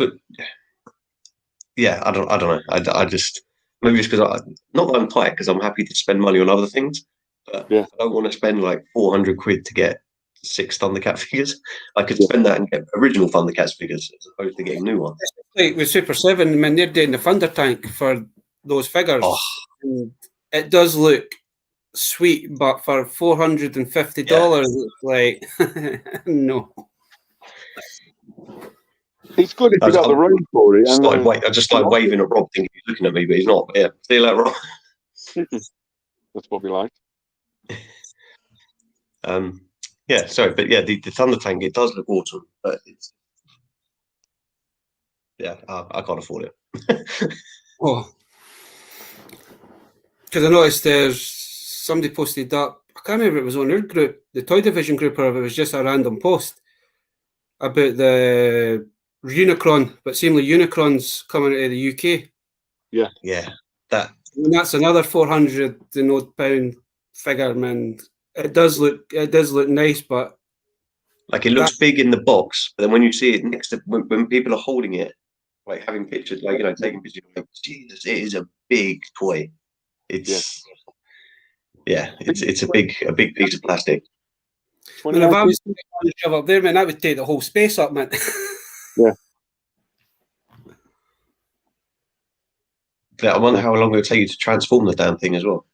yeah, I don't know. I just maybe it's because not that I'm tight because I'm happy to spend money on other things, but I don't want to spend like 400 quid to get 6 Thundercat figures. I could spend that and get original Thundercats figures as opposed to getting new ones. Like with Super 7, I mean, they're doing the Thunder Tank for those figures. Oh. And it does look sweet, but for $450, it's like, no. It's good if you got the room for it. I just started waving at Rob, thinking he's looking at me, but he's not. Yeah, see you later, Rob. That's what we like. Yeah, sorry, but yeah, the Thunder Tank, it does look awesome, but it's I can't afford it. Oh, because I noticed there's somebody posted up. I can't remember if it was on your group, the Toy Division group, or if it was just a random post about the Unicron, but seemingly Unicron's coming out of the UK. Yeah, And that's another £400 figure, man. It does look nice, but like it looks big in the box, but then when you see it next to when people are holding it, like having pictures, like taking pictures, like Jesus, it is a big toy. It's it's a big piece of plastic. I mean, if I was to shove up there, man, that would take the whole space up, man. Yeah. Yeah, I wonder how long it would take you to transform the damn thing as well.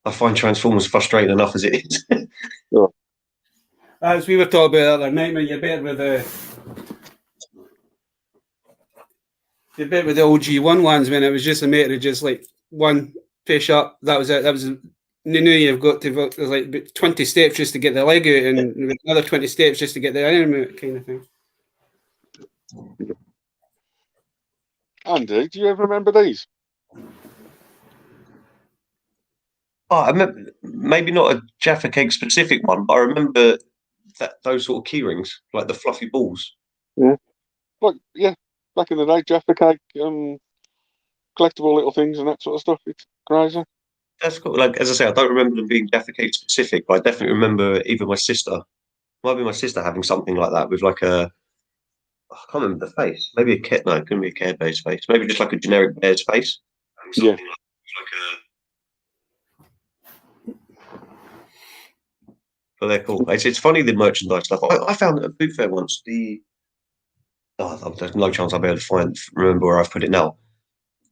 I find Transformers frustrating enough as it is. As we were talking about the other night, man, you're better with the OG1 ones when it was just a matter of just like one push up. That was it. That was you've got to there's like 20 steps just to get the leg out, and another 20 steps just to get the arm out, kind of thing. Andy, do you ever remember these? Oh, I remember, maybe not a Jaffa Cake specific one, but I remember those sort of key rings, like the fluffy balls. Yeah, back in the day, Jaffa Cake, collectible little things and that sort of stuff. It's crazy. That's cool. Like as I say, I don't remember them being Jaffa Cake specific, but I definitely remember even my sister, might be my sister having something like that with like I can't remember the face. Maybe a cat. No, it couldn't be a Care Bear's face. Maybe just like a generic bear's face. Yeah. But they're cool. It's funny, the merchandise stuff. I found at a boot fair once there's no chance I'll be able to remember where I've put it now.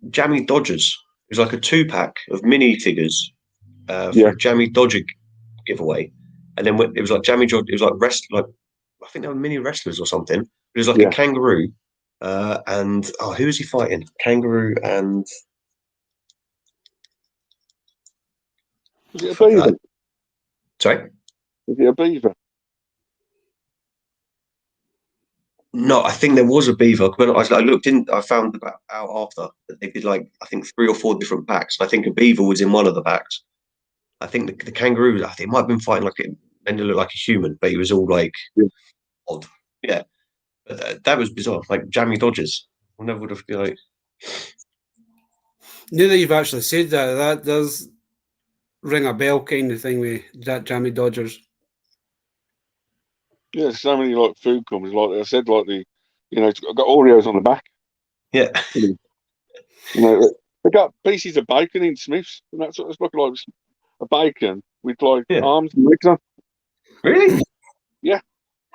Jammy Dodgers. It was like a 2-pack of mini figures for a Jammy Dodger giveaway, and then it was like Jammy Dodger. It was like I think they were mini wrestlers or something. It was like a kangaroo, and who was he fighting? Kangaroo and was it a beaver? Sorry. Is it a beaver? No, I think there was a beaver. When I looked in, I found out after that they did like I think 3 or 4 different packs. I think a beaver was in one of the packs. I think the kangaroo. I think it might have been fighting like it made it look like a human, but he was all like odd. Yeah, but that was bizarre. Like Jammy Dodgers. I never would have been like. Now that you've actually said that, that does ring a bell, kind of thing with that Jammy Dodgers. Yeah, so many like food companies, like I said, like it's got Oreos on the back. Yeah. They got pieces of bacon in Smiths, and that's what it's looking like, a bacon with like Yeah. arms and legs on. Really? Yeah.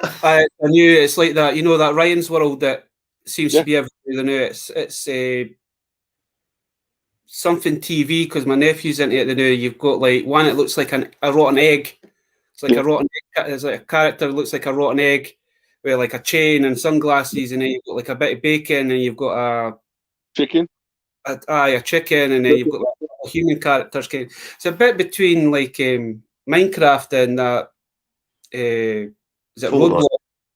I knew it's like that. You know that Ryan's World that seems Yeah. to be everywhere now. It's something TV because my nephew's into it now. You've got like one that looks like a rotten egg. It's like Yeah. a rotten egg. There's like a character that looks like a rotten egg with like a chain and sunglasses, and then you've got like a bit of bacon, and you've got Chicken. a chicken, and then you've got like human characters. It's a bit between like Minecraft and that. Is it Fortnite. Roadblock?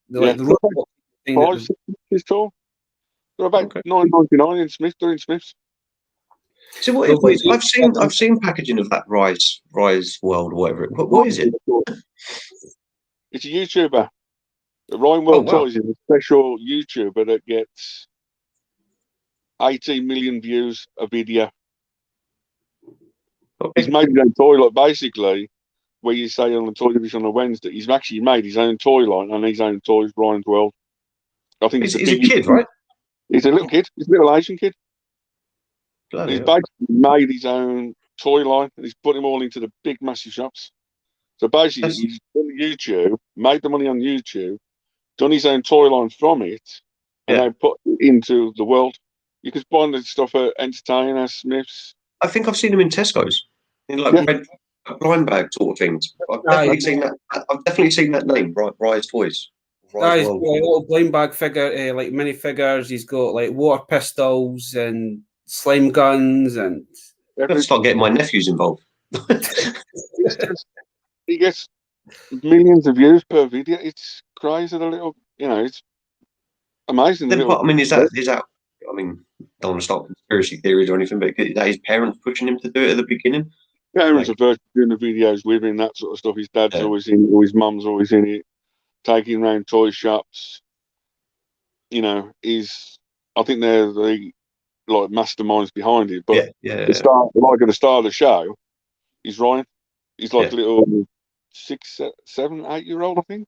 Yeah. The Roadblock thing. 5, 6 inches tall. They're about $9.99 in Smiths. They're in Smiths. So what is, I've seen packaging of that Rise World or whatever. What is it? It's a YouTuber. Ryan World wow. Toys is a special YouTuber that gets 18 million views a video. Okay. He's made his own toy, like basically, where you say on the Toy Division on a Wednesday, he's actually made his own toy line and his own toys, Ryan's World. I think He's a kid, right? He's a little kid. He's a little Asian kid. Bloody He's hell. basically made his own toy line and he's put them all into the big, massive shops. So basically, he's done YouTube, made the money on YouTube, done his own toy line from it, and Yeah. they put it into the world. You can find the stuff at Entertainer, Smiths. I think I've seen them in Tesco's, in like red blind bag sort of things. I've definitely seen that. I've definitely seen that name, Rise Toys. He's got a little blind bag figure, like mini figures. He's got like water pistols and slime guns, and I'm gonna start getting my nephews involved. He gets millions of views per video. It's crazy. The little, it's amazing. Then, I mean, is that? I mean, don't want to start conspiracy theories or anything, but is that his parents pushing him to do it at the beginning? Parents are first doing the videos with him, that sort of stuff. His dad's always in it, or his mum's always in it, taking around toy shops. I think they're the masterminds behind it. But at the start of the show, he's Ryan. He's like a little 6, 7, 8-year-old, I think.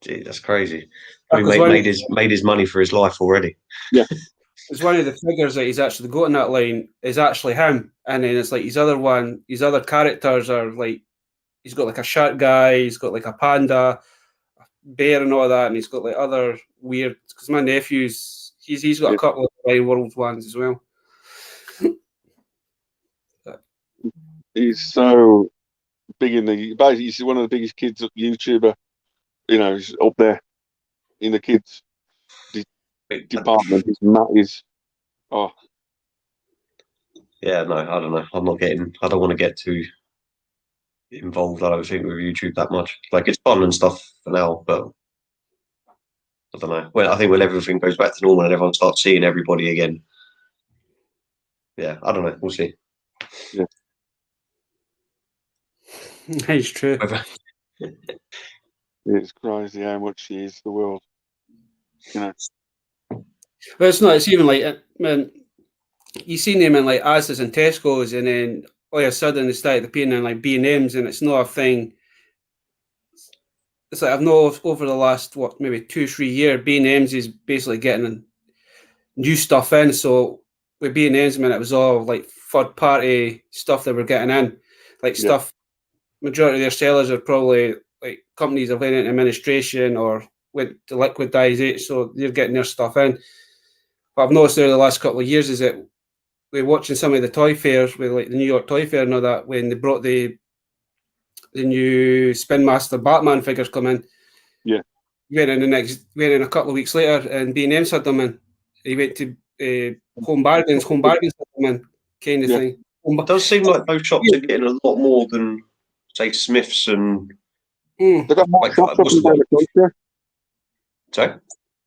Gee, that's crazy. Probably made his money for his life already. Yeah. It's one of the figures that he's actually got in that line is actually him, and then it's like his other characters are like he's got like a shark guy, he's got like a panda, a bear, and all that, and he's got like other weird. Because my nephew's he's got a couple of Ryan World ones as well. He's so big basically he's one of the biggest kids YouTuber. He's up there in the kids department. Yeah, no, I don't know. I don't want to get too involved, I don't think, with YouTube that much. Like, it's fun and stuff for now, but I don't know. Well, I think when everything goes back to normal and everyone starts seeing everybody again, yeah, I don't know. We'll see. Yeah. It's true. It's crazy how much he is the world. Well, it's not. It's even like, man, you seen them in like Asda's and Tesco's, and then all of a sudden they started appearing in like B&M's, and it's not a thing. It's like I've noticed over the last maybe 2-3 years, B&M's is basically getting new stuff in. So with B&M's, man, it was all like third party stuff that we're getting in, like stuff. Majority of their sellers are probably like companies that went into administration or went to liquidize it, so they're getting their stuff in. But I've noticed over the last couple of years is that we're watching some of the toy fairs, with like the New York Toy Fair and all that, when they brought the new Spin Master Batman figures come in. Yeah. Went in a couple of weeks later, and B&M's had them in. He went to Home Bargains had them in, kind of thing. It does seem like those shops are getting a lot more than, say, Smiths and. They've got more shops up and down the country. Sorry?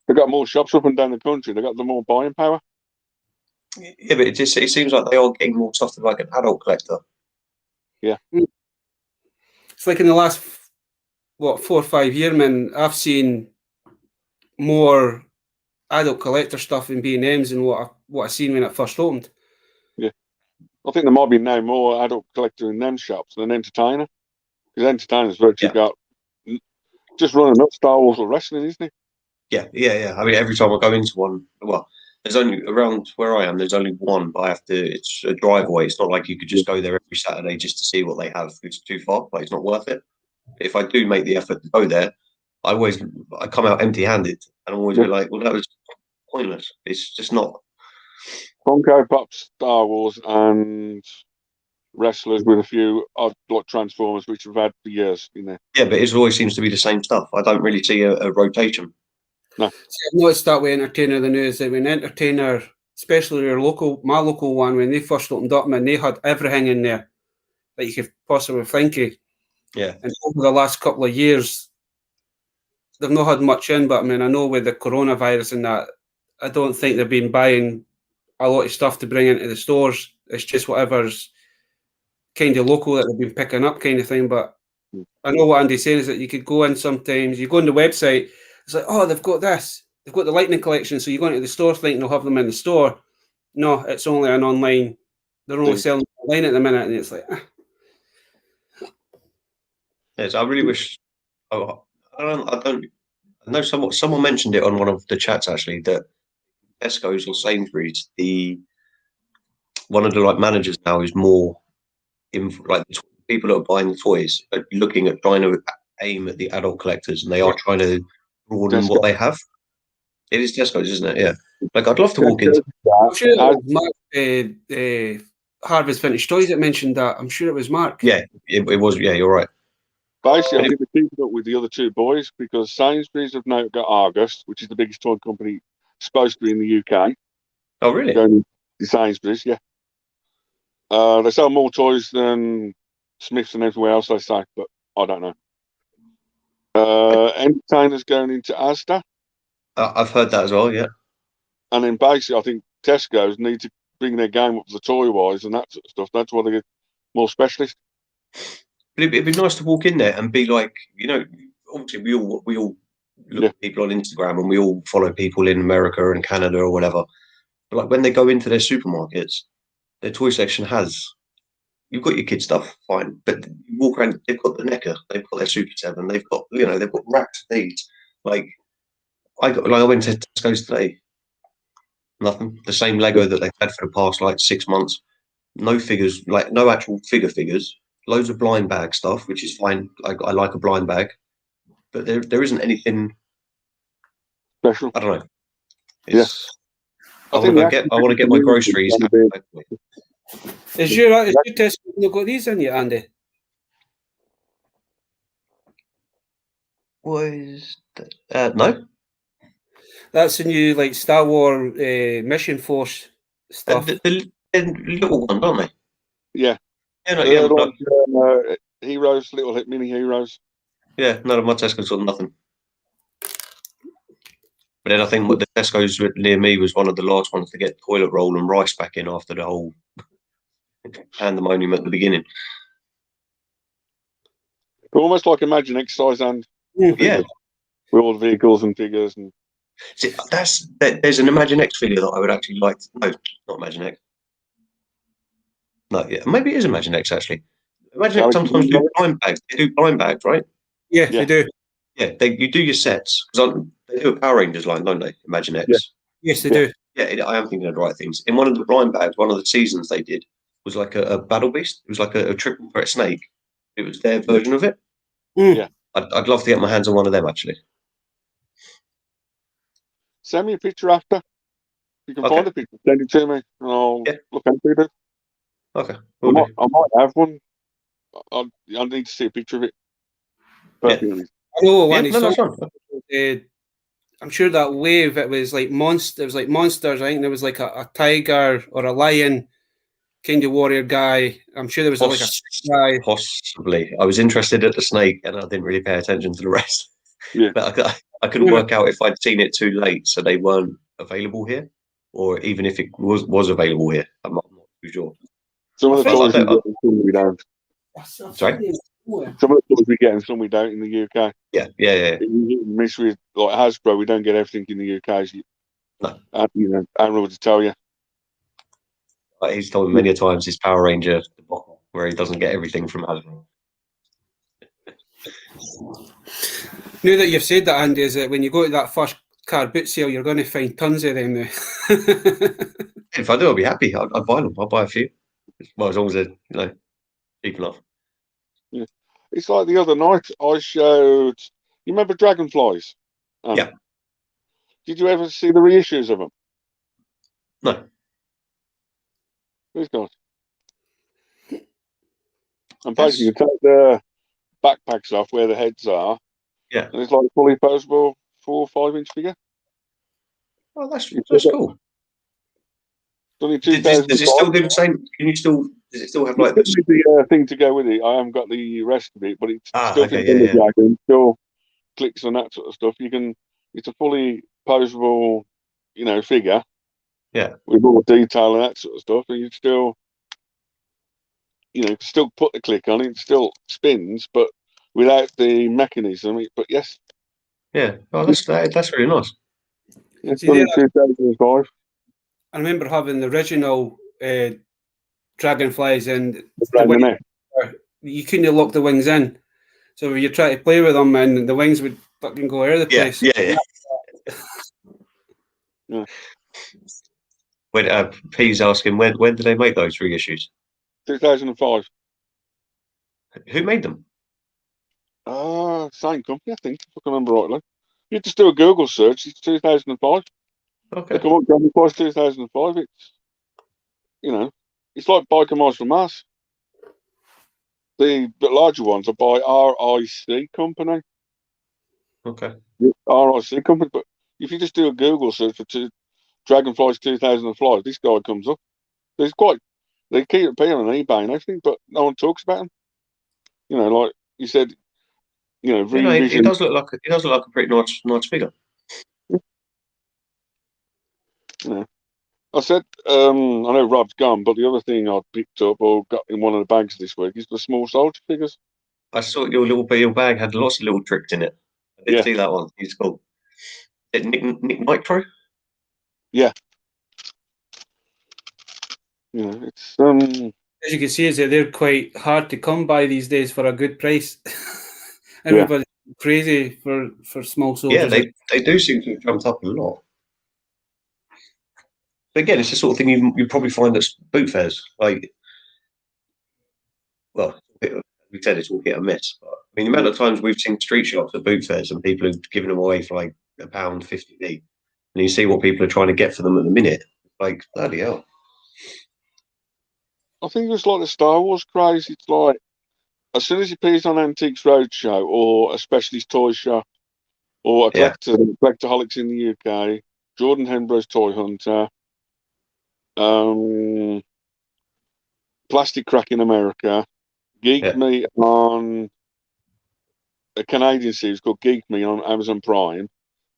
They've got more shops up and down the country. They've got the more buying power. Yeah, but it seems like they are getting more stuff to like an adult collector. Yeah. It's like in the last 4 or 5 years, man, I've seen more adult collector stuff in B&M's than what I seen when it first opened. Yeah. I think there might be now more adult collector in them shops than Entertainer. Because Entertainer's virtually got just running up Star Wars or wrestling, isn't he? Yeah. I mean, every time I go into one, well, There's only around where I am. There's only one, but I have to. It's a driveway. It's not like you could just go there every Saturday just to see what they have. It's too far. Like, it's not worth it. If I do make the effort to go there, I come out empty-handed, and I'm always like, well, that was pointless. It's just not. Funko Pops, Star Wars, and wrestlers with a few odd like Transformers, which we've had for years in there. Yeah, but it always seems to be the same stuff. I don't really see a rotation. No. See, I've noticed that with Entertainer the News that when Entertainer, especially my local one, when they first opened up, man, they had everything in there that you could possibly think of. Yeah. And over the last couple of years, they've not had much in, but I mean, I know with the coronavirus and that, I don't think they've been buying a lot of stuff to bring into the stores. It's just whatever's kind of local that they've been picking up, kind of thing. But I know what Andy's saying is that you could go in sometimes, you go on the website, it's like, oh, they've got this, they've got the Lightning collection, so you go into the store thinking they'll have them in the store. No, it's only an online. They're only selling online at the minute, and it's like, Yes, I really wish. I know someone mentioned it on one of the chats actually that Tesco's or Sainsbury's, one of the like managers now is more in like the people that are buying the toys are looking at trying to aim at the adult collectors, and they are trying to broaden what they have. It is Tesco's, isn't it? Yeah. Like, I'd love to walk into. I'm sure it was Mark, Harvest Vintage Toys that mentioned that. I'm sure it was Mark. Yeah, it was. Yeah, you're right. Basically, I think they're keeping up with the other two boys because Sainsbury's have now got Argos, which is the biggest toy company supposed to be in the UK. Oh, really? Going to Sainsbury's, yeah. They sell more toys than Smiths and everywhere else, they say, but I don't know. Entertainer's going into Asda. I've heard that as well, yeah. And then basically, I think Tesco's need to bring their game up to the toy-wise and that sort of stuff. That's why they get more specialist. But it'd be nice to walk in there and be like, obviously we all look at people on Instagram and we all follow people in America and Canada or whatever. But like when they go into their supermarkets, their toy section you've got your kid stuff, fine. But you walk around, they've got the NECA, they've got their Super 7, they've got racks of these. Like I went to Tesco's today. Nothing. The same Lego that they've had for the past like 6 months. No figures, like no actual figures. Loads of blind bag stuff, which is fine. I like a blind bag, but there isn't anything special. I don't know. Yes. I want to get my groceries. Is your Tesco not got these in yet, Andy? What is that? No. That's the new like Star Wars Mission Force stuff. The little one, don't they? Yeah. Yeah, like, heroes, little mini heroes. Yeah, none of my Tesco's got nothing. But then I think the Tesco's near me was one of the last ones to get toilet roll and rice back in after the whole pandemonium at the beginning. Almost like Imagine exercise and yeah, with all the vehicles and figures and. See, there's an Imagine X figure that I would actually like. No, not Imagine X. No, yeah, maybe it is Imagine X actually. Imagine X sometimes do blind bags. They do blind bags, right? Yeah, they do. Yeah, you do your sets because they do a Power Rangers line, don't they? Imagine X. Yeah. Yes, they do. Yeah, I am thinking of the right things. In one of the blind bags, one of the seasons they did was like a battle beast. It was like a triple threat snake. It was their version of it. Yeah, I'd love to get my hands on one of them actually. Send me a picture after. You can find a picture. Send it to me, and I'll look into it. Okay. I might have one. I need to see a picture of it. I know one. I'm sure that wave. It was like monsters. I think there was like a tiger or a lion kind of warrior guy. I'm sure there was like a guy. Possibly. I was interested at the snake, and I didn't really pay attention to the rest. Yeah. But I couldn't work out if I'd seen it too late, so they weren't available here, or even if it was available here. I'm not too sure. Some of the toys we get, some we don't. Sorry? Some of the toys we get and some we don't in the UK. Yeah. Miss with like Hasbro, we don't get everything in the UK. No. I don't know what to tell you. Like he's told me many times his Power Ranger where he doesn't get everything from Hasbro. Now that you've said that, Andy, is that when you go to that first car boot sale, you're going to find tons of them now. If I do, I'll be happy. I'd buy them. I'll buy a few. Well, as long as they're cheap enough. Yeah. It's like the other night I showed. You remember dragonflies? Yeah. Did you ever see the reissues of them? No. These guys. And basically, you take the backpacks off where the heads are. Yeah. And it's like a fully posable 4 or 5 inch figure. Oh, that's cool. Done in Does 2005. it still do the same? Does it still have like the thing to go with it? I haven't got the rest of it, but it's still okay, the dragon, still clicks and that sort of stuff. It's a fully posable, figure. Yeah. With all the detail and that sort of stuff, and you still, still put the click on it. It still spins, but without the mechanism. But yes. Yeah. Oh, that's really nice. It's done in 2005. I remember having the original dragonflies, and you couldn't lock the wings in. So when you try to play with them, and the wings would fucking go out of the place. Yeah. Yeah. When P's asking when did they make those reissues? 2005. Who made them? Same company, I think, if I can remember rightly. You just do a Google search. It's 2005. Okay. They come up Dragonflies 2005. It's it's like Biker Mice from Mars. The larger ones are by RIC company. Okay. RIC company, but if you just do a Google search for Dragonflies 2005, this guy comes up. They keep appearing on eBay and everything, but no one talks about them. Like you said, revision. It does look like a pretty nice figure. I said, I know Rob's gone, but the other thing I picked up or got in one of the bags this week is the small soldier figures. I saw your bag had lots of little tricks in it. I did see that one. He's cool. Is it Nick Micro? Yeah. It's as you can see, is that they're quite hard to come by these days for a good price. Everybody's crazy for small soldiers. Yeah, they do seem to have jumped up a lot. But again, it's the sort of thing you probably find at boot fairs. We said it's all hit and miss. But, the amount of times we've seen street shops at boot fairs and people have given them away for like £1.50p, and you see what people are trying to get for them at the minute. Like, bloody hell. I think it's like the Star Wars craze. It's like as soon as he appears on Antiques Roadshow or a specialist toy shop or a collectorholics in the UK, Jordan Hembrough's Toy Hunter, Plastic Crack in America, Geek Me on a Canadian series called Geek Me on Amazon Prime.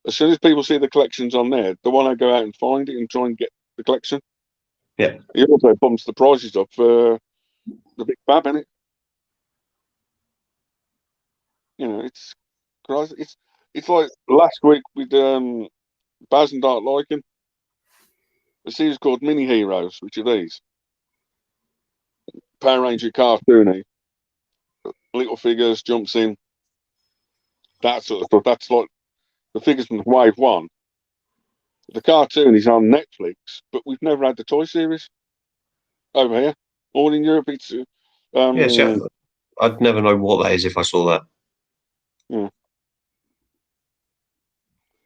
As soon as people see the collections on there, they want to go out and find it and try and get the collection. Yeah. He also bumps the prices up for the big fab, innit? It's crazy. It's like last week with Baz and darklycan. The series called Mini Heroes, which are these Power Ranger cartoony, little figures, jumps in, that sort of stuff. That's like the figures from Wave 1. The cartoon is on Netflix, but we've never had the toy series over here. All in Europe, it's I'd never know what that is if I saw that. Yeah.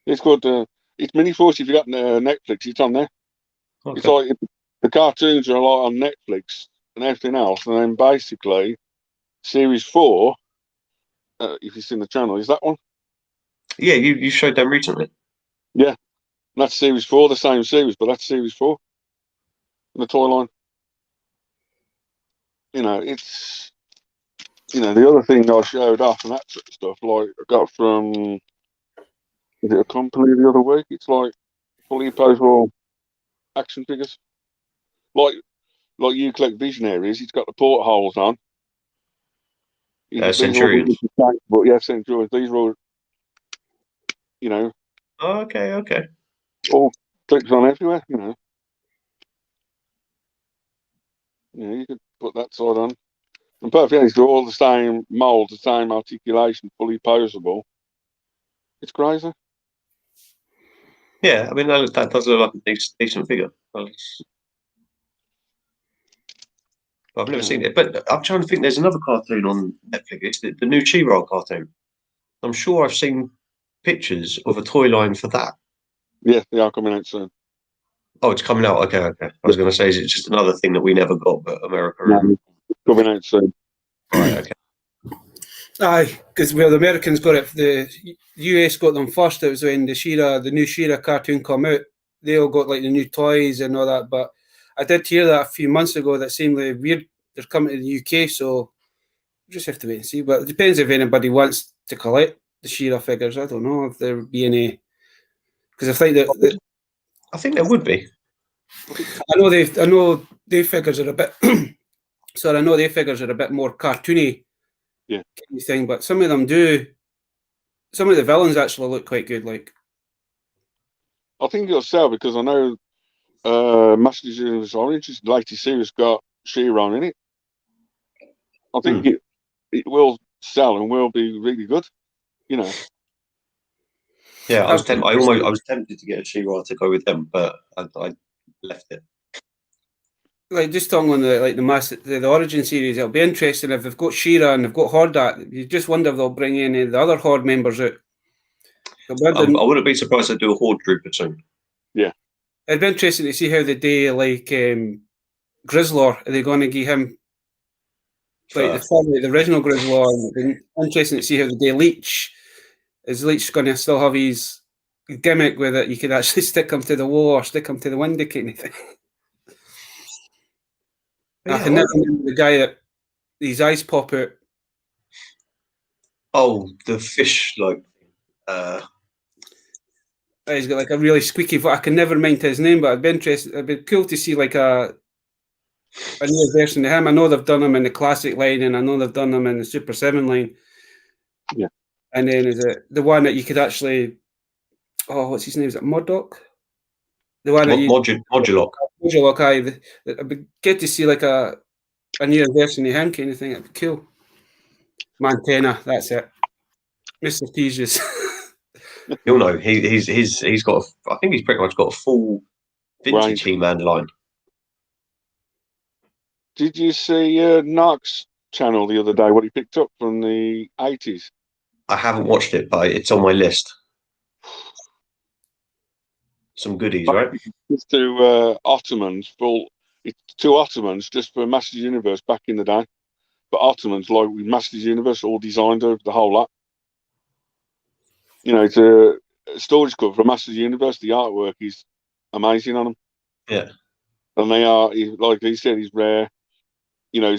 It's called it's Mini Force. If you got Netflix, it's on there. Okay. It's like the cartoons are a lot on Netflix and everything else, and then basically series 4. If you've seen the channel, is that one? Yeah, you showed them recently. Yeah, and that's series 4, the same series, but that's series 4. In the toy line. It's the other thing I showed off and that sort of stuff. Like I got from is it a company the other week? It's like fully posable action figures. Like you collect Visionaries, it's got the portholes on. Centurions. But yeah, Centurions. These are all, Oh, okay. All clicks on everywhere, you could put that side on. And perfect, it's got all the same mould, the same articulation, fully posable. It's crazy. Yeah, I mean that does look like a decent figure. I've never seen it, but I'm trying to think. There's another cartoon on Netflix. It's the new She-Ra cartoon. I'm sure I've seen pictures of a toy line for that. Yeah, they are coming out soon. Oh, it's coming out. Okay. I was going to say, is it just another thing that we never got, but America? Coming out soon. Right. Okay. Aye, because the Americans got it, the US got them first. It was when the new She-Ra cartoon come out. They all got like the new toys and all that. But I did hear that a few months ago. That seemed like weird. They're coming to the UK, so we just have to wait and see. But it depends if anybody wants to collect the She-Ra figures. I don't know if there would be any, because I think that I think there would be. I know their figures are a bit. So I know their figures are a bit more cartoony, yeah, kind of thing. But some of them do. Some of the villains actually look quite good. Like, I think it'll sell because I know Masters of the Universe Orange's latest series got She-Ra in it. I think it will sell and will be really good. You know. Yeah, I was tempted to get a She-Ra to go with them, but I left it. Like just talking on the Origin series, it'll be interesting if they've got She-Ra and they've got Hordak. You just wonder if they'll bring any of the other Horde members out. I wouldn't be surprised to do a Horde Trooper soon. Yeah, it'd be interesting to see how they do like Grizzlor. Are they going to give him like the original Grizzlor? It'd be interesting to see how they do Leech. Is Leech going to still have his gimmick with it? You could actually stick him to the wall or stick him to the window, kind of thing. Yeah, I can never remember the guy that his eyes pop out. Oh, the fish, like. He's got like a really squeaky voice. I can never mind his name, but I'd be interested. It'd be cool to see like a new version of him. I know they've done him in the classic line, and I know they've done him in the Super 7 line. Yeah. And then is it the one that you could actually? Oh, what's his name? Is it Murdoch? The one that Modulok. Modulok. Aye, it'd be good to see like a new version of him, kind of thing. It'd be cool. Montana, that's it. Mr. Tejas. You'll know he's got. I think he's pretty much got a full vintage He-Man line. Did you see Narc's channel the other day? What he picked up from the 80s? I haven't watched it, but it's on my list. Some goodies, right? It's to Ottomans. It's two Ottomans just for Masters Universe back in the day. But Ottomans, like with Masters Universe, all designed over the whole lot. You know, it's a storage cover for Masters Universe. The artwork is amazing on them. Yeah. And they are, like he said, he's rare. You know,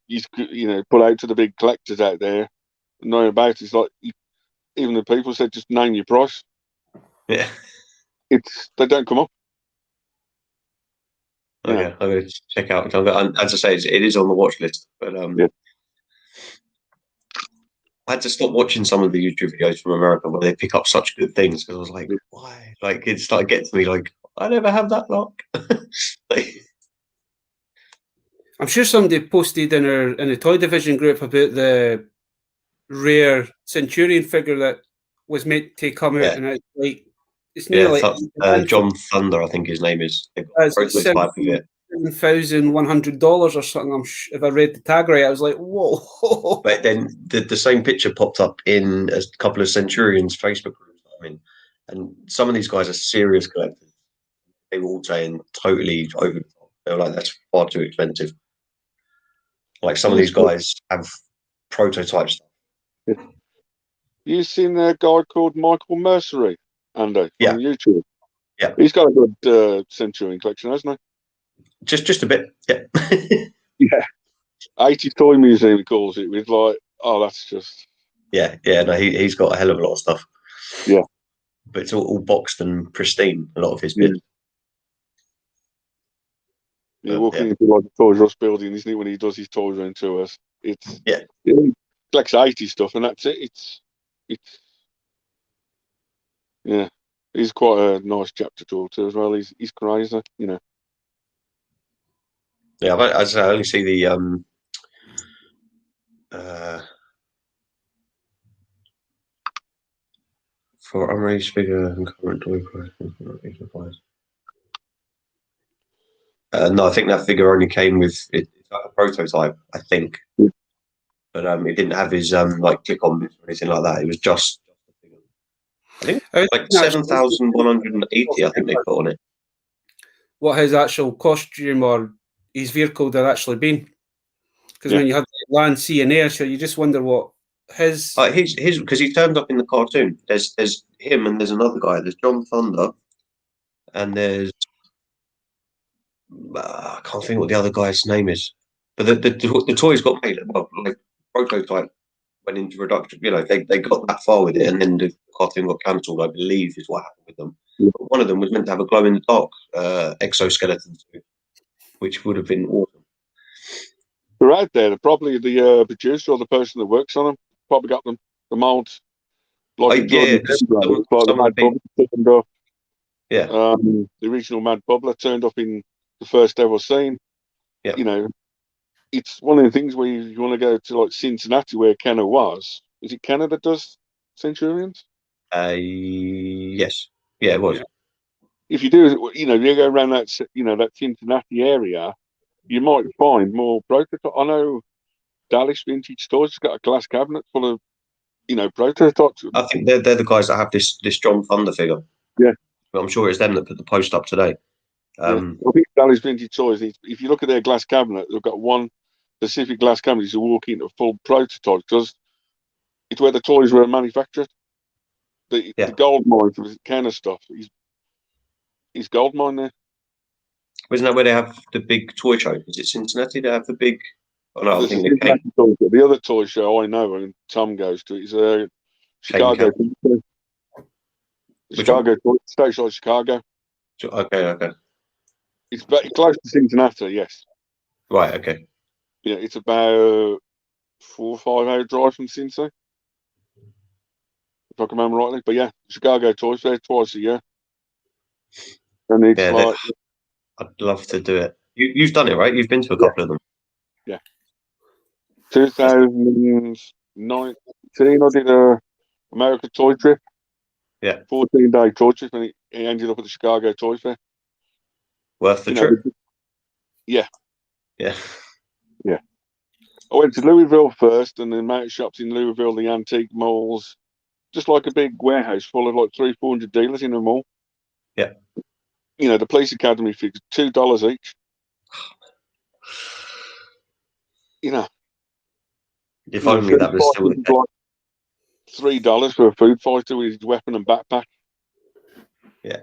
he's put out to the big collectors out there. Knowing about it, it's like even the people said, just name your price. Yeah. They don't come up. Okay, I'm going to check out. As I say, it is on the watch list, but yeah. I had to stop watching some of the YouTube videos from America where they pick up such good things because I was like, why? Like it started getting to me like, I never have that luck. I'm sure somebody posted in the Toy Division group about the rare Centurion figure that was meant to come out, and it's nearly John Thunder, I think his name is. $7,100 or something. If I read the tag right, I was like, whoa. But then the same picture popped up in a couple of Centurions Facebook groups. I mean, and some of these guys are serious collectors. They were all saying totally over the top. They were like, that's far too expensive. Like some of these guys have prototype stuff. Yeah. You seen a guy called Michael Mercery, Andy, on YouTube? Yeah. He's got a good Centurion collection, hasn't he? Just a bit, yeah. Yeah. 80 Toy Museum, he calls it, with like, oh, that's just... Yeah, no, he's got a hell of a lot of stuff. Yeah. But it's all boxed and pristine, a lot of his bits. You're walking into like a Toys R Us building, isn't it, when he does his toys around to us? It's he collects 80 stuff, and that's it. It's yeah. He's quite a nice chap to talk to as well. He's crazy, you know. Yeah, I only see the For unreleased figure and current toy price. No, I think that figure only came with it's like a prototype, I think. Yeah. But it didn't have his like click on bits or anything like that. It was just the figure. I think like 7,180. I think they put on it. What his actual costume or his vehicle had actually been, because when you have land, sea, and air, so you just wonder what his because he turned up in the cartoon. There's him and there's another guy. There's John Thunder, and there's I can't think what the other guy's name is. But the toys got made. Well, like prototype went into production. You know, they got that far with it, and then the cartoon got cancelled. I believe is what happened with them. Yeah. But one of them was meant to have a glow in the dark exoskeleton suit, which would have been awesome. They're out there. Probably the producer or the person that works on them probably got them the molds. Like Yeah. The original Mad Bubbler turned up in the first ever scene. Yeah. You know, it's one of the things where you want to go to like Cincinnati, where Kenner was. Is it Kenner that does Centurions? Yes. Yeah, it was. Yeah. If you do, you go around that, that Cincinnati area, you might find more prototypes. I know Dallas Vintage Toys has got a glass cabinet full of, prototypes. I think they're the guys that have this John Thunder figure. Yeah. But I'm sure it's them that put the post up today. I think Dallas Vintage Toys, if you look at their glass cabinet, they've got one specific glass cabinet to walk into full prototype, because it's where the toys were manufactured. The gold mine for the Kenner stuff. He's gold mine there. Isn't that where they have the big toy show? Is it Cincinnati? They have the big. Oh no, I think the other toy show I know and Tom goes to is Chicago. Chicago Stateside Chicago. Okay. It's close to Cincinnati, yes. Right. Okay. Yeah, it's about 4 or 5 hour drive from Cincinnati, if I can remember rightly. But yeah, Chicago Toy Fair twice a year. And it's I'd love to do it. You've done it, right? You've been to a couple of them. Yeah. 2019, I did a America toy trip. Yeah. 14-day toy trip, and he ended up at the Chicago Toy Fair. Worth the trip? Yeah. Yeah. Yeah. I went to Louisville first, and then mounted shops in Louisville, the antique malls, just like a big warehouse full of like 300-400 dealers in a mall. Yeah. The Police Academy figures $2 each. If only that was still like $3 for a food fighter with his weapon and backpack. Yeah.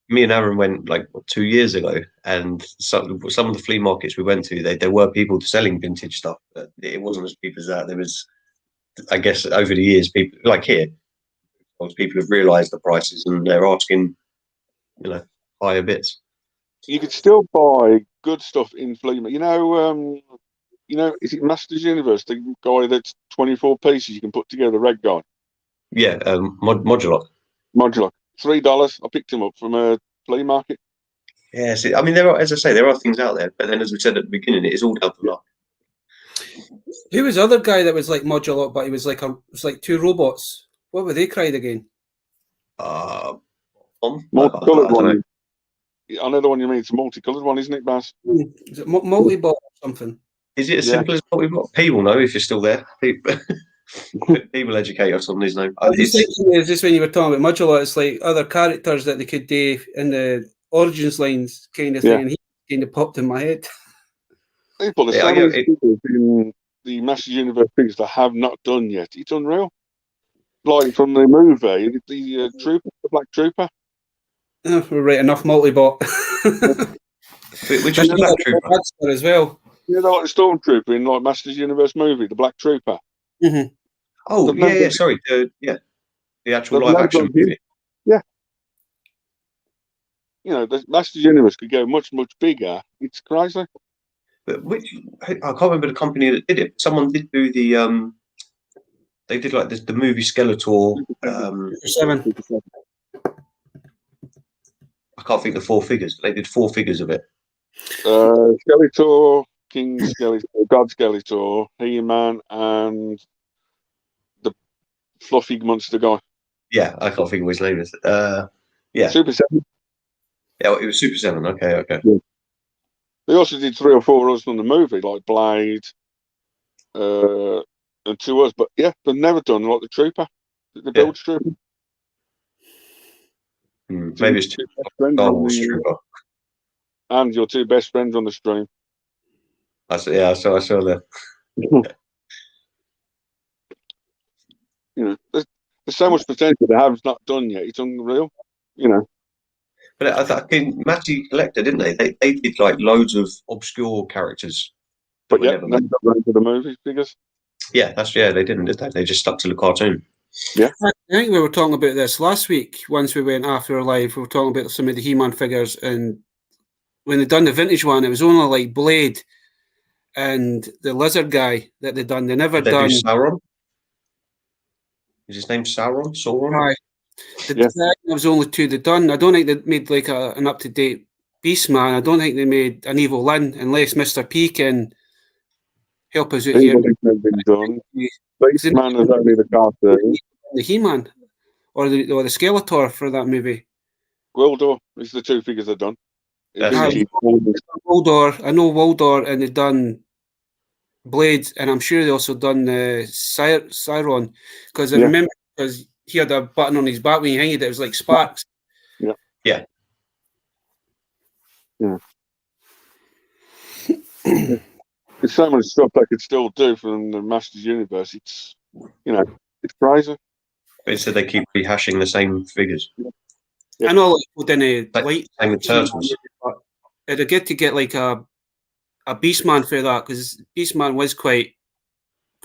Me and Aaron went like 2 years ago, and some of the flea markets we went to, there were people selling vintage stuff, but it wasn't as cheap as that. There was, I guess, over the years, people like here, people have realised the prices and they're asking, higher bits. You could still buy good stuff in flea market. Is it Masters Universe, the guy that's 24 pieces you can put together, the red guy? Yeah, modular. Modular. $3. I picked him up from a flea market. Yeah, see, I mean, there are things out there, but then, as we said at the beginning, it is all down to luck. Who was the other guy that was like modular, but he was like two robots? What were they called again? Multicoloured one. I know the one you mean. It's a multicoloured one, isn't it, Baz? Is it Multibot or something? Is it as simple as Multibot? People know if you're still there. People educate us on these names. I was just thinking, is this when you were talking about modular? It's like other characters that they could do in the Origins lines kind of thing, and he kind of popped in my head. People are in the Masters Universe figures that have not done yet. It's unreal. Like from the movie, the Trooper, the Black Trooper. Oh, we're right, enough Multibot. Which was the Black Trooper as well. Yeah, like the Stormtrooper in like Masters Universe movie, the Black Trooper. Mm-hmm. Oh, sorry. The actual live action movie. Yeah. The Masters Universe could go much, much bigger. It's crazy. But I can't remember the company that did it. Someone did do the they did like the movie Skeletor. 7. I can't think of 4 figures. They did 4 figures of it. Skeletor, King Skeletor, God Skeletor, He-Man, and the fluffy monster guy. Yeah, I can't think of what his name is. Yeah. Super 7. Yeah, it was Super 7. Okay. Yeah. They also did 3 or 4 others on the movie, like Blade, and 2 others. But yeah, they've never done like the Trooper, the Build Trooper. Maybe it's two best friends Star on Wars the, Trooper. and your 2 best friends on the stream. I saw that. You know, there's so much potential they have not done yet. It's unreal. You know. But I think Matty Collector, didn't they? They did like loads of obscure characters that But were yeah, never never made. got round to the movie figures. Yeah, they didn't, did they? They just stuck to the cartoon. Yeah. I think we were talking about this last week. Once we went after live, we were talking about some of the He-Man figures, and when they done the vintage one, it was only like Blade and the lizard guy that they done. They never Did they done do Sauron? Is his name Sauron? Aye. There was only 2 they done. I don't think they made like an up-to-date Beastman. I don't think they made an Evil Lyn, unless Mr. P can help us out here. Been done. Beastman is only the cartoon. The He-Man or the Skeletor for that movie. Gwildor is the 2 figures they've done. Waldor, I know Waldor, and they've done Blades, and I'm sure they also done Cyron, because I remember because he had a button on his back when he hanged it. It was like sparks. Yeah. There's so much stuff they could still do from the Masters Universe. It's it's crazy. But instead they keep rehashing the same figures. Yeah. I know like didn't like same with Turtles. It'd get to get like a Beastman for that, because Beastman was quite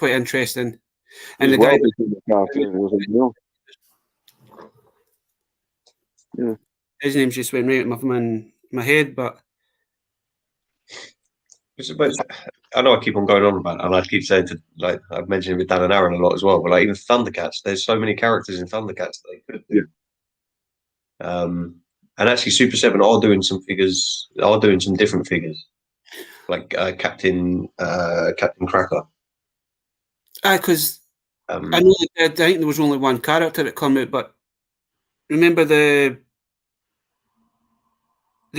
interesting. And the guy his name just went right in my head, but I know I keep on going on about it, and I keep saying to, like, I've mentioned it with Dan and Aaron a lot as well, but like even Thundercats, there's so many characters in Thundercats that they could do. And actually Super 7 are doing some different figures, like Captain Cracker. Because I know I think there was only one character that come out, but remember the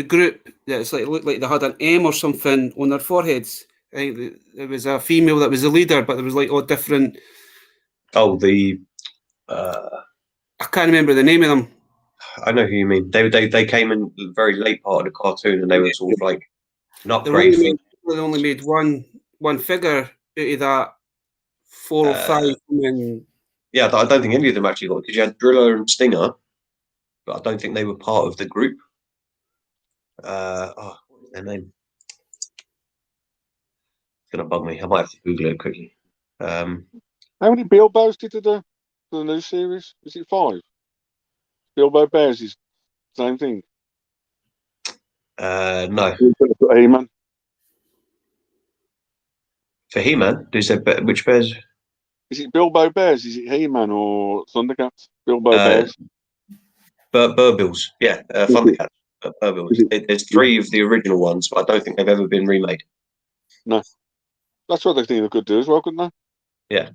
group that's like looked like they had an M or something on their foreheads. I think there was a female that was the leader, but there was like all different. Oh, I can't remember the name of them. I know who you mean. They came in the very late part of the cartoon, and they were sort of like an upgrade. They only made one figure out of that 4 or 5. Yeah, I don't think any of them actually got, because you had Driller and Stinger, but I don't think they were part of the group. What was their name? It's gonna bug me. I might have to Google it quickly. How many Bilbos did they do for the new series? Is it 5? Bilbo Bears is the same thing. No. He-Man. For He-Man, which bears? Is it Bilbo Bears? Is it He-Man or Thundercats? Bilbo Bears. Burbills. Yeah, Thundercats. Burbills. There's 3 of the original ones, but I don't think they've ever been remade. No. That's what they think they could do as well, couldn't they? Yeah.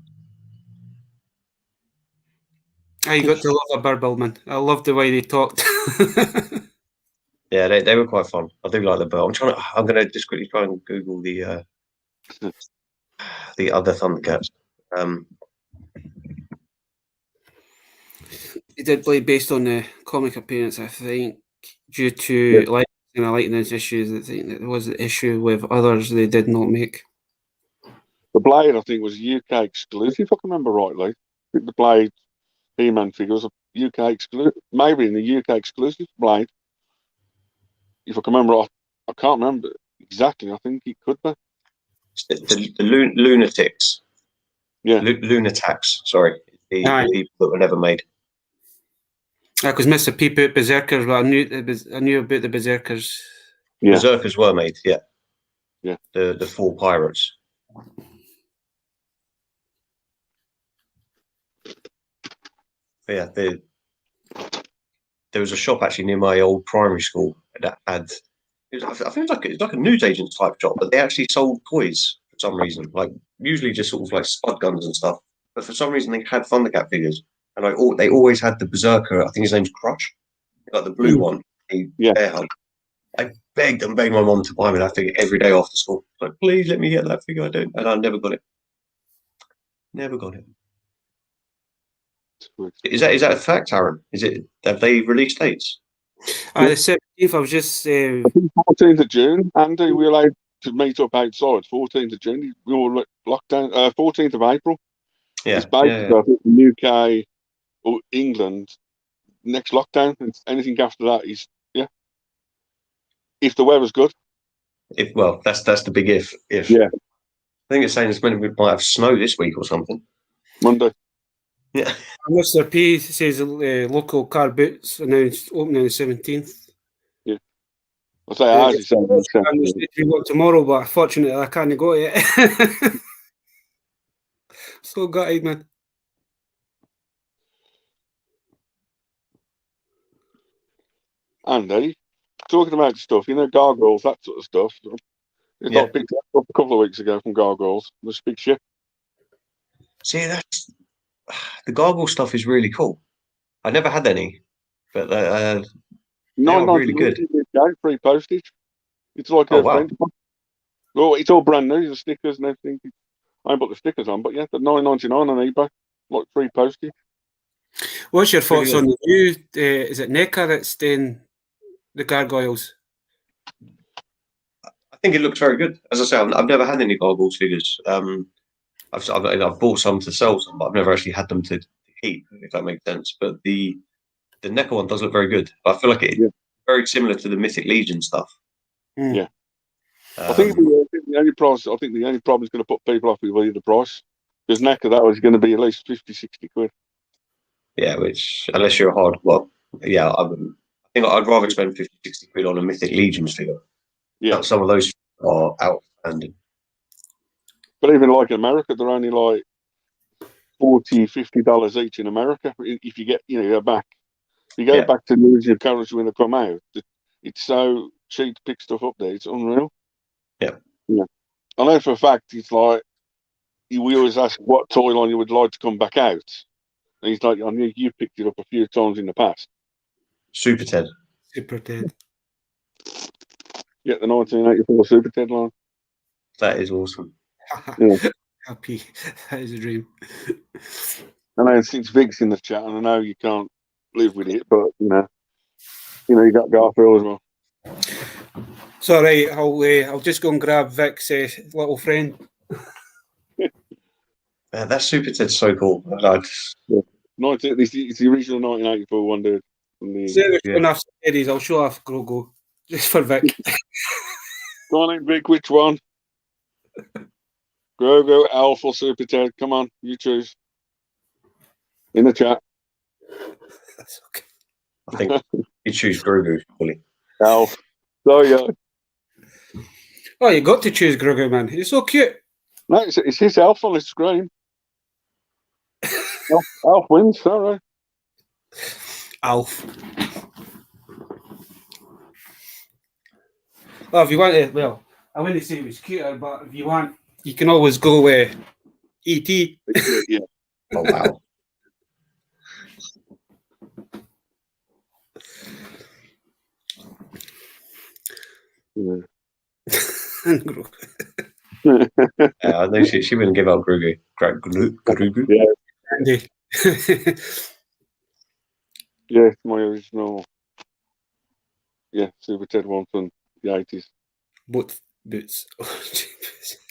I got to love a Burbill, man. I loved the way they talked. Yeah, they were quite fun. I do like the Burr. I'm gonna just quickly try and Google the other Thundercats. It did play based on the comic appearance, I think, due to likeness issues. I think that there was an issue with others they did not make. The Blade, I think, was UK exclusive, if I can remember rightly. The Blade He-Man figure was a UK exclusive, maybe in the UK exclusive Blade. If I can remember, I can't remember exactly. I think it could be. The Lunatics. Yeah. Lunatacs, sorry. The people that were never made. Because Mr. P put Berserkers, but I knew about the Berserkers. Yeah. Berserkers were made, yeah. Yeah. The 4 pirates. But yeah, there was a shop actually near my old primary school that had. I think it's like a newsagent type shop, but they actually sold toys for some reason. Like usually just sort of like spud guns and stuff. but for some reason they had Thundercat figures, and they always had the Berserker. I think his name's Crush, like the blue one. Bear Hug. I begged my mom to buy me that figure every day after school. Like, please let me get that figure. I don't, and I never got it. Never got it. Is that a fact, Aaron? Have they released dates? The 17th. I was just. I think 14th of June. Andy, we allowed to meet up outside. 14th of June. We were locked down. 14th of April. Yeah. It's basically I think the UK or England next lockdown. And anything after that is if the weather's good. That's the big if. If I think it's saying we might have snow this week or something. Monday. Yeah. Mr. P says local car boots announced opening the 17th. Yeah. I'll say ours is we got tomorrow, but fortunately I can't go yet. So gutted, man. Andy, talking about stuff, gargoyles, that sort of stuff. I picked that up a couple of weeks ago from Gargoyles. The big ship. See, the gargoyle stuff is really cool. I never had any, but they are really good. Free postage. It's like a friend. Well, it's all brand new. The stickers and everything. I ain't put the stickers on, but yeah, the $9.99 on eBay, like free postage. What's your thoughts on the new? Is it NECA that's doing the gargoyles? I think it looks very good. As I say, I've never had any gargoyles figures. I've bought some to sell some, but I've never actually had them to keep, if that makes sense. But the NECA one does look very good. I feel like it's very similar to the Mythic Legion stuff. Yeah. I think the only problem is going to put people off with the price. Because NECA, that was going to be at least 50, 60 quid. Yeah, which, unless you're I think I'd rather spend 50, 60 quid on a Mythic Legions figure. Yeah. Some of those are outstanding. But even like in America, they're only like $40, $50 each in America. If you get, go back. You go back to the original colours when they come out. It's so cheap to pick stuff up there. It's unreal. Yeah. I know for a fact, it's like, we always ask what toy line you would like to come back out. And he's like, I know you picked it up a few times in the past. Super Ted. Yeah, the 1984 Super Ted line. That is awesome. Happy. That is a dream. I know since Vig's in the chat, and I know you can't live with it, but you got Garfield as well. Sorry, I'll just go and grab Vic's little friend. That Super Ted's so cool. It's the original 1984 one, dude. I'll show off Grogo just for Vic. Go on in, Vic. Which one? Grogo, Alf, or Super Ted? Come on, you choose. In the chat. That's okay. I think you choose Grogu, fully. Alf. There you go. Oh, you got to choose Grogu, man. He's so cute. No, it's his Alf on the screen. Alf wins, sorry. Alf. Well, if you want to, I wouldn't say it was cuter, but if you want, you can always go with E.T. Yeah. Oh, wow. I know she wouldn't give up Grogu. Grogu. Yeah. Yeah, my original. Yeah, Super Ted one from the 80s. Both boots.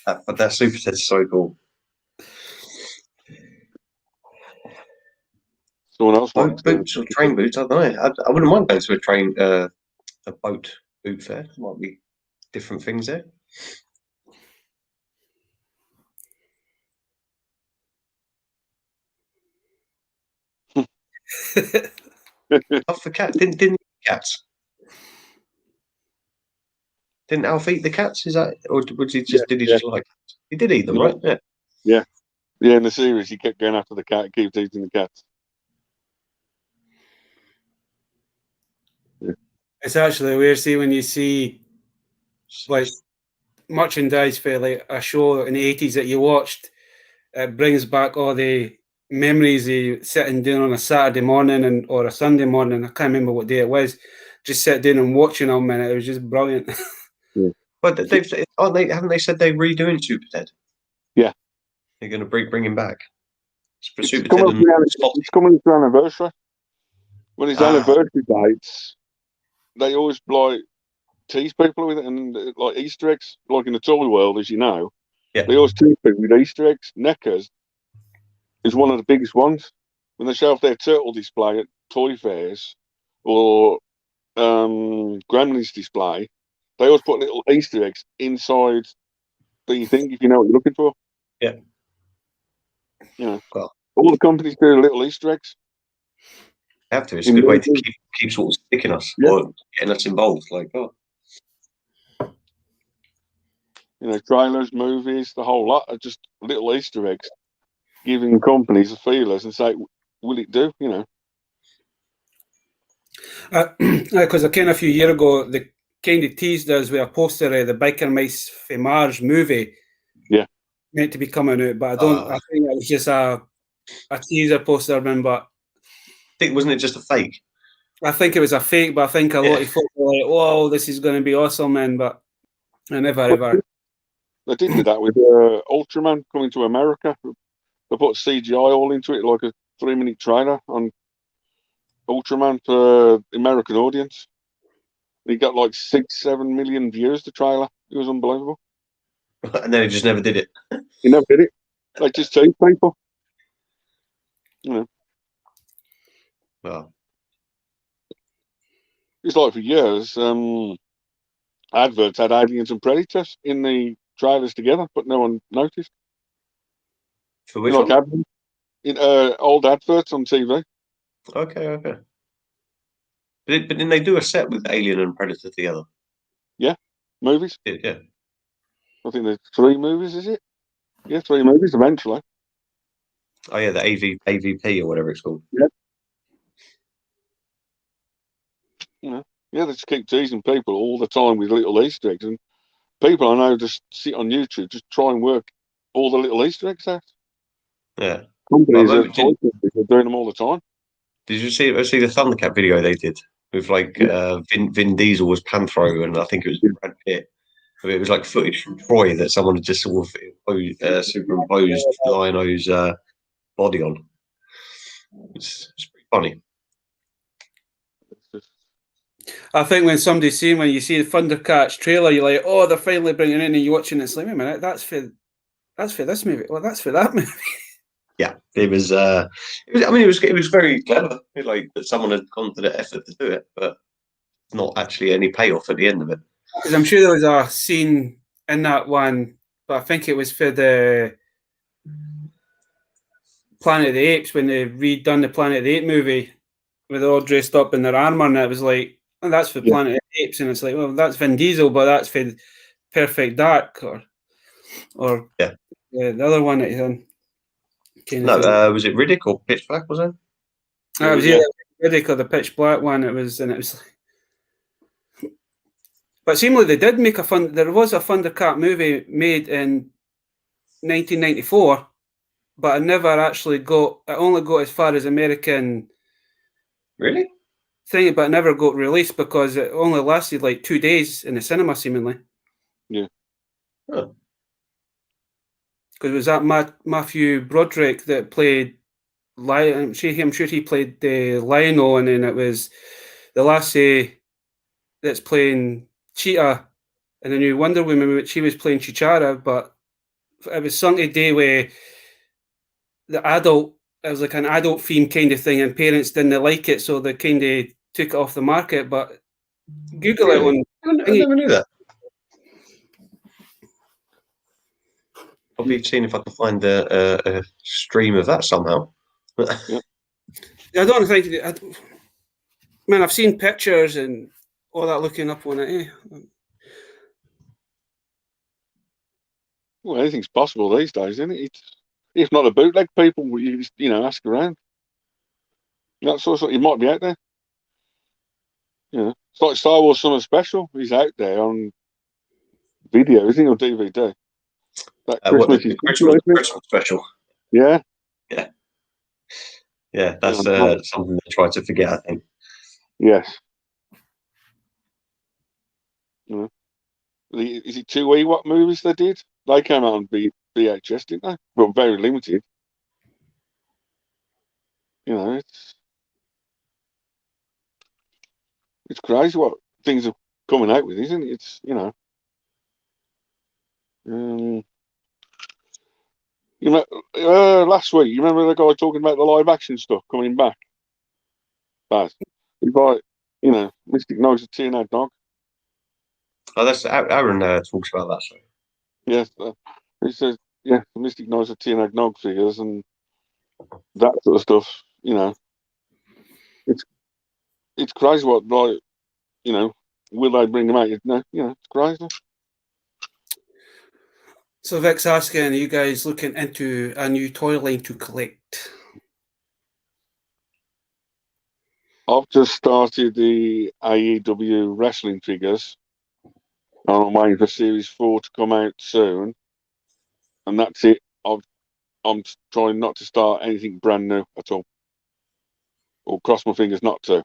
But that Super Ted's so cool. Someone else boots or train boots? I don't know. I wouldn't mind going to a boat boot fair. There might be different things there. Off the cat didn't cats. Didn't Alf eat the cats? Is that, or did he just like? He did eat them, right? Yeah. In the series, he kept going after the cat, keeps eating the cats. Yeah. It's actually weird. See, when you see like merchandise for like a show in the 80s that you watched, it brings back all the memories of sitting down on a Saturday morning or a Sunday morning. I can't remember what day it was. Just sit down and watching them, and it was just brilliant. Yeah. But haven't they said they're redoing Super Ted? Yeah. They're going to bring him back. It's coming to anniversary. When his anniversary dates, they always like tease people with it, and like Easter eggs, like in the toy world, as you know. Yeah. They always tease people with Easter eggs. Neckers is one of the biggest ones. When they show off their turtle display at toy fairs or Gremlins display, they always put little Easter eggs inside the thing, if you know what you're looking for. Yeah. You know, well, all the companies do little Easter eggs. Have to. It's a good way to keep sort of sticking us or getting us involved. Like, you know, trailers, movies, the whole lot are just little Easter eggs, giving companies a feelers and say, will it do? You know. Because a few years ago, they kind of teased us with a poster of the Biker Mice for Mars movie. Yeah. Meant to be coming out, but I think it was just a teaser poster, but wasn't it just a fake? I think it was a fake, but I think a lot of folks were like, "Whoa, this is going to be awesome," but I never ever. They did do that with Ultraman coming to America. They put CGI all into it, like a 3-minute trailer on Ultraman for the American audience. He got like 6-7 million views, the trailer. It was unbelievable. And then he just never did it. He never did it. They just teased people. You know. Well. It's like for years, adverts had aliens and predators in the trailers together, but no one noticed. For which one? In old adverts on TV. Okay. But didn't they do a set with Alien and Predator together? Yeah, movies. Yeah. I think there's 3 movies, is it? Yeah, 3 movies eventually. Oh yeah, the AVP or whatever it's called. Yeah. Yeah, they just keep teasing people all the time with little Easter eggs, and people I know just sit on YouTube, just try and work all the little Easter eggs out. Yeah. Companies are doing them all the time. Did you see the Thundercat video they did with like Vin Diesel was Panthro and I think it was Brad Pitt? It was like footage from Troy that someone had just sort of superimposed Lion-O's body on. It's pretty funny. I think when you see the Thundercats trailer, you're like, "Oh, they're finally bringing it in," and you're watching it. It's like, wait a minute, that's for this movie. Well, that's for that movie. Yeah, it was. I mean, it was very clever. Like that someone had gone to the effort to do it, but not actually any payoff at the end of it. Because I'm sure there was a scene in that one, but I think it was for the Planet of the Apes when they redone the Planet of the Apes movie, where they're all dressed up in their armor, and it was like, oh, that's for Planet of the Apes, and it's like, well, that's Vin Diesel, but that's for Perfect Dark, or the other one that he's on. Was it Riddick or Pitch Black? Was it? It was either Riddick or the Pitch Black one. It was. But seemingly they did make there was a Thundercat movie made in 1994, but it never actually got. It only got as far as American. Really? Thing, but it never got released because it only lasted like 2 days in the cinema, seemingly. Yeah. Because it was that Matthew Broderick that played Lion. I'm sure he played the Lionel, and then it was the lassie that's playing Cheetah in the new Wonder Woman, which she was playing Chichara, but it was something day where it was like an adult theme kind of thing, and parents didn't like it, so they kind of took it off the market. But Google it on. I never knew that. I'll be seeing if I can find a stream of that somehow. I don't think. Man, I've seen pictures and all that looking up on it. Well, anything's possible these days, isn't it? If not a bootleg, people, you know, ask around. That sort of, it might be out there. You know, it's like Star Wars Summer Special. He's out there on video, isn't he, or DVD? That Christmas special. Yeah. Yeah, that's something they try to forget, I think. Yes. Yeah. Is it 2 Ewok movies they did? They came out on VHS, didn't they? But very limited. You know, it's crazy what things are coming out with, isn't it? It's, you know. Last week, you remember the guy talking about the live action stuff coming back? Baz. He's like, you know, Mystic Knights of Teen Dog. Oh, that's Aaron talks about that. Sorry. Yes, he says, yeah, the Mystic Knights of Teen Dog figures and that sort of stuff. You know, it's crazy what, like, you know, will they bring them out? No, you know, it's crazy. So Vic's asking, are you guys looking into a new toy line to collect? I've just started the AEW wrestling figures, and I'm waiting for Series 4 to come out soon, and that's it. I'm trying not to start anything brand new at all, or cross my fingers not to.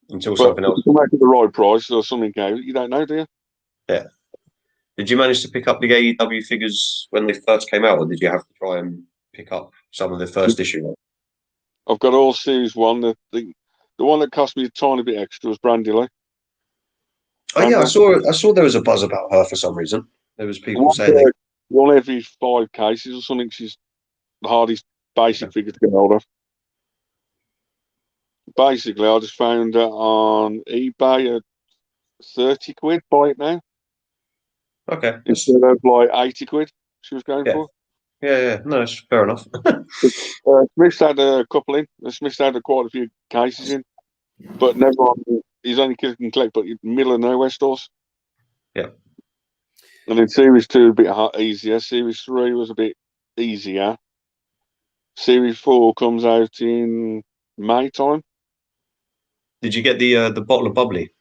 Until something else. Come out at the right price or something out, you don't know, do you? Yeah. Did you manage to pick up the AEW figures when they first came out, or did you have to try and pick up some of the first issue? I've got all Series 1. The one that cost me a tiny bit extra was Brandy Lee. Oh yeah, I saw there was a buzz about her for some reason. There was people saying one every 5 cases or something. She's the hardest basic figure to get hold of. Basically, I just found her on eBay at 30 quid. Buy it now. Okay. Instead of like 80 quid she was going for. Yeah. No, that's fair enough. Smith's had a couple in. Smith's had quite a few cases in, but never on his only kids can collect, but middle of nowhere stores. Yeah. And then Series 2 a bit easier. Series 3 was a bit easier. Series 4 comes out in May time. Did you get the bottle of bubbly?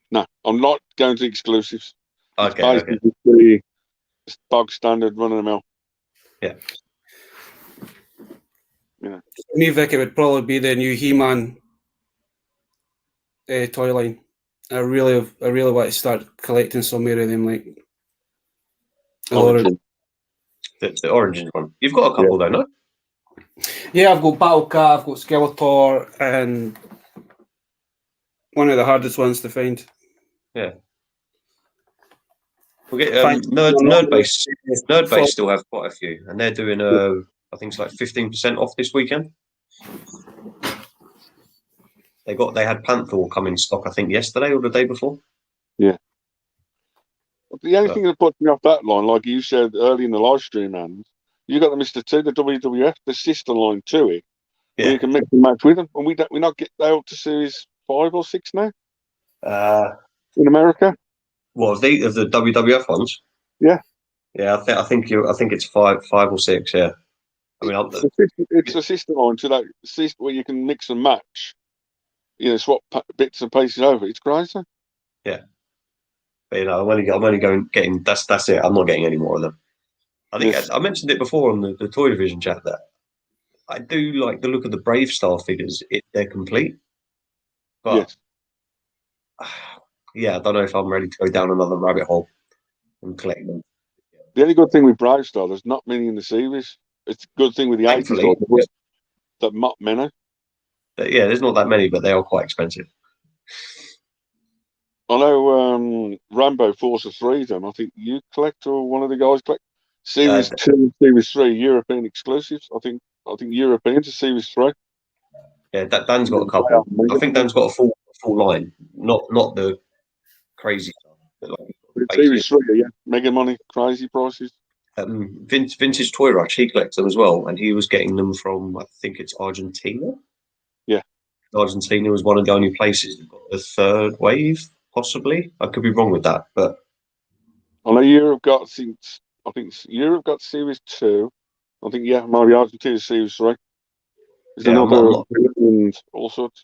No, I'm not going to exclusives. Okay. It's basically the bog standard run of the mill. Yeah. You know. For me, Vic, it would probably be the new He-Man toy line. I really want to start collecting some more of them, like the Origin one. You've got a couple though, no? Yeah, I've got Battle Cat, I've got Skeletor, and one of the hardest ones to find. Yeah. We'll get Nerdbase still have quite a few, and they're doing I think it's like 15% off this weekend. They had Panther come in stock, I think yesterday or the day before. Yeah. The only thing that puts me off that line, like you said early in the live stream, and you got the Mr. T, the WWF, the sister line to it, where you can mix and match with them, and we not get that up to Series 5 or 6 now. In America. What of the WWF ones? Yeah. Yeah, I think it's 5 or 6. Yeah. I mean, it's a sister line to that where you can mix and match. You know, swap bits and pieces over. It's crazy. Yeah. But, you know, I'm only getting that's it. I'm not getting any more of them. I think I mentioned it before on the Toy Division chat that I do like the look of the Brave Star figures if they're complete. But yeah, I don't know if I'm ready to go down another rabbit hole and collect them. The only good thing with Brave Star, there's not many in the series. It's a good thing with the 80s. That not many. Yeah, there's not that many, but they are quite expensive. I know Rambo Force of Freedom, I think you collect, or one of the guys collect. Series 2 and Series 3 European exclusives. I think European to Series 3. Yeah, Dan's got a couple. I think Dan's got a full line, not the crazy stuff. Like Series 3, yeah, mega money, crazy prices. Vintage Toy Rush, he collects them as well, and he was getting them from, I think it's Argentina. Yeah, Argentina was one of the only places that got the third wave, possibly. I could be wrong with that, but I know Europe got Europe got Series 2. I think maybe Argentina Series 3. There's another and all sorts.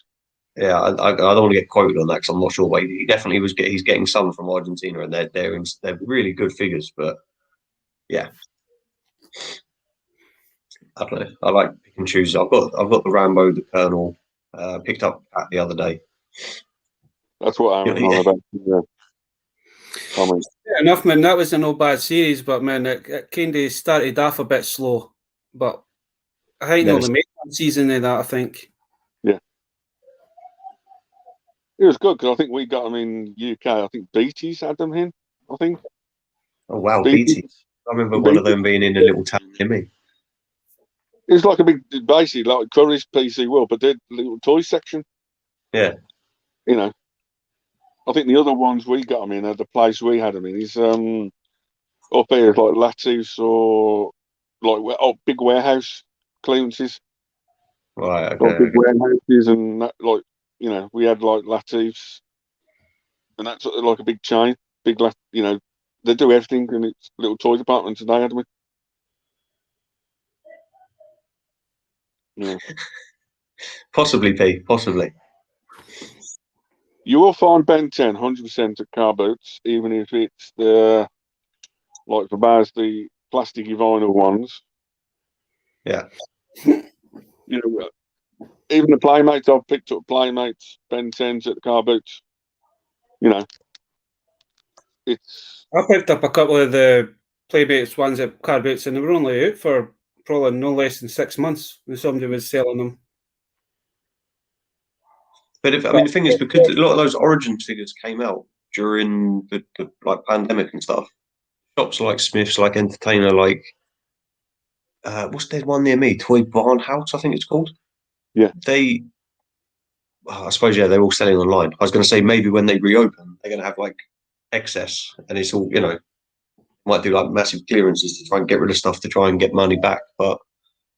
Yeah, I don't want to get quoted on that because I'm not sure. But he definitely he's getting some from Argentina, and they're really good figures. But yeah, I don't know. I like pick and choose. I've got the Rambo, the Colonel, picked up that the other day. That's what I'm on about. Yeah. Yeah, enough, man. That was a no bad series, but man, it kind of started off a bit slow. But I think they made one season of that. I think. Yeah, it was good because I think we got them in UK. I think Beatties had them in. I think. Oh wow, Beatties! I remember one of them being in a little town near me. It's like a big, basically like Curry's PC World, but they're little toy section. Yeah. You know, I think the other ones we got them in at the place we had them in is up here like Latif's or like big warehouse clearances. Right. Okay. Like big warehouses and that, like we had like Latif's and that's like a big chain, big they do everything and it's little toy department today, hadn't we? Yeah. Possibly, P. Possibly. You will find Ben 10 100% at car boots, even if it's the like for Baz the plasticky vinyl ones. Yeah. Even the Playmates, I've picked up Playmates, Ben 10s at the car boots. It's. I picked up a couple of the Playmates ones at car boots, and they were only out for probably no less than 6 months when somebody was selling them. But the thing is, because a lot of those Origin figures came out during the like pandemic and stuff, shops like Smith's, like Entertainer, like what's the one near me? Toy Barn House, I think it's called. Yeah. I suppose they're all selling online. I was going to say maybe when they reopen, they're going to have like excess, and it's all might do like massive clearances to try and get rid of stuff to try and get money back. But I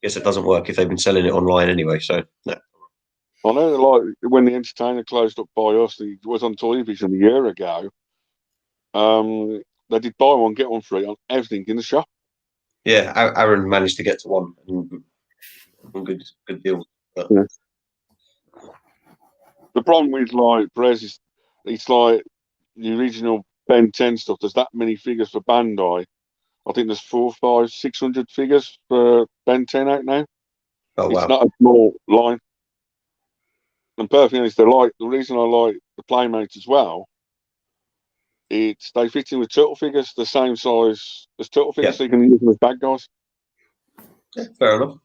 guess it doesn't work if they've been selling it online anyway. So no. I know, like when the Entertainer closed up by us, it was on television a year ago. They did buy one get one free on everything in the shop. Yeah, Aaron managed to get to one good deal. But. Yeah. The problem with like Perez is it's like the original Ben 10 stuff. There's that many figures for Bandai. I think there's 400, 500, 600 figures for Ben 10 out now. Oh, wow. It's not a small line. And perfectly honest, the reason I like the Playmates as well, they fit in with turtle figures, the same size as turtle figures, so you can use them as bad guys. Yeah, fair enough.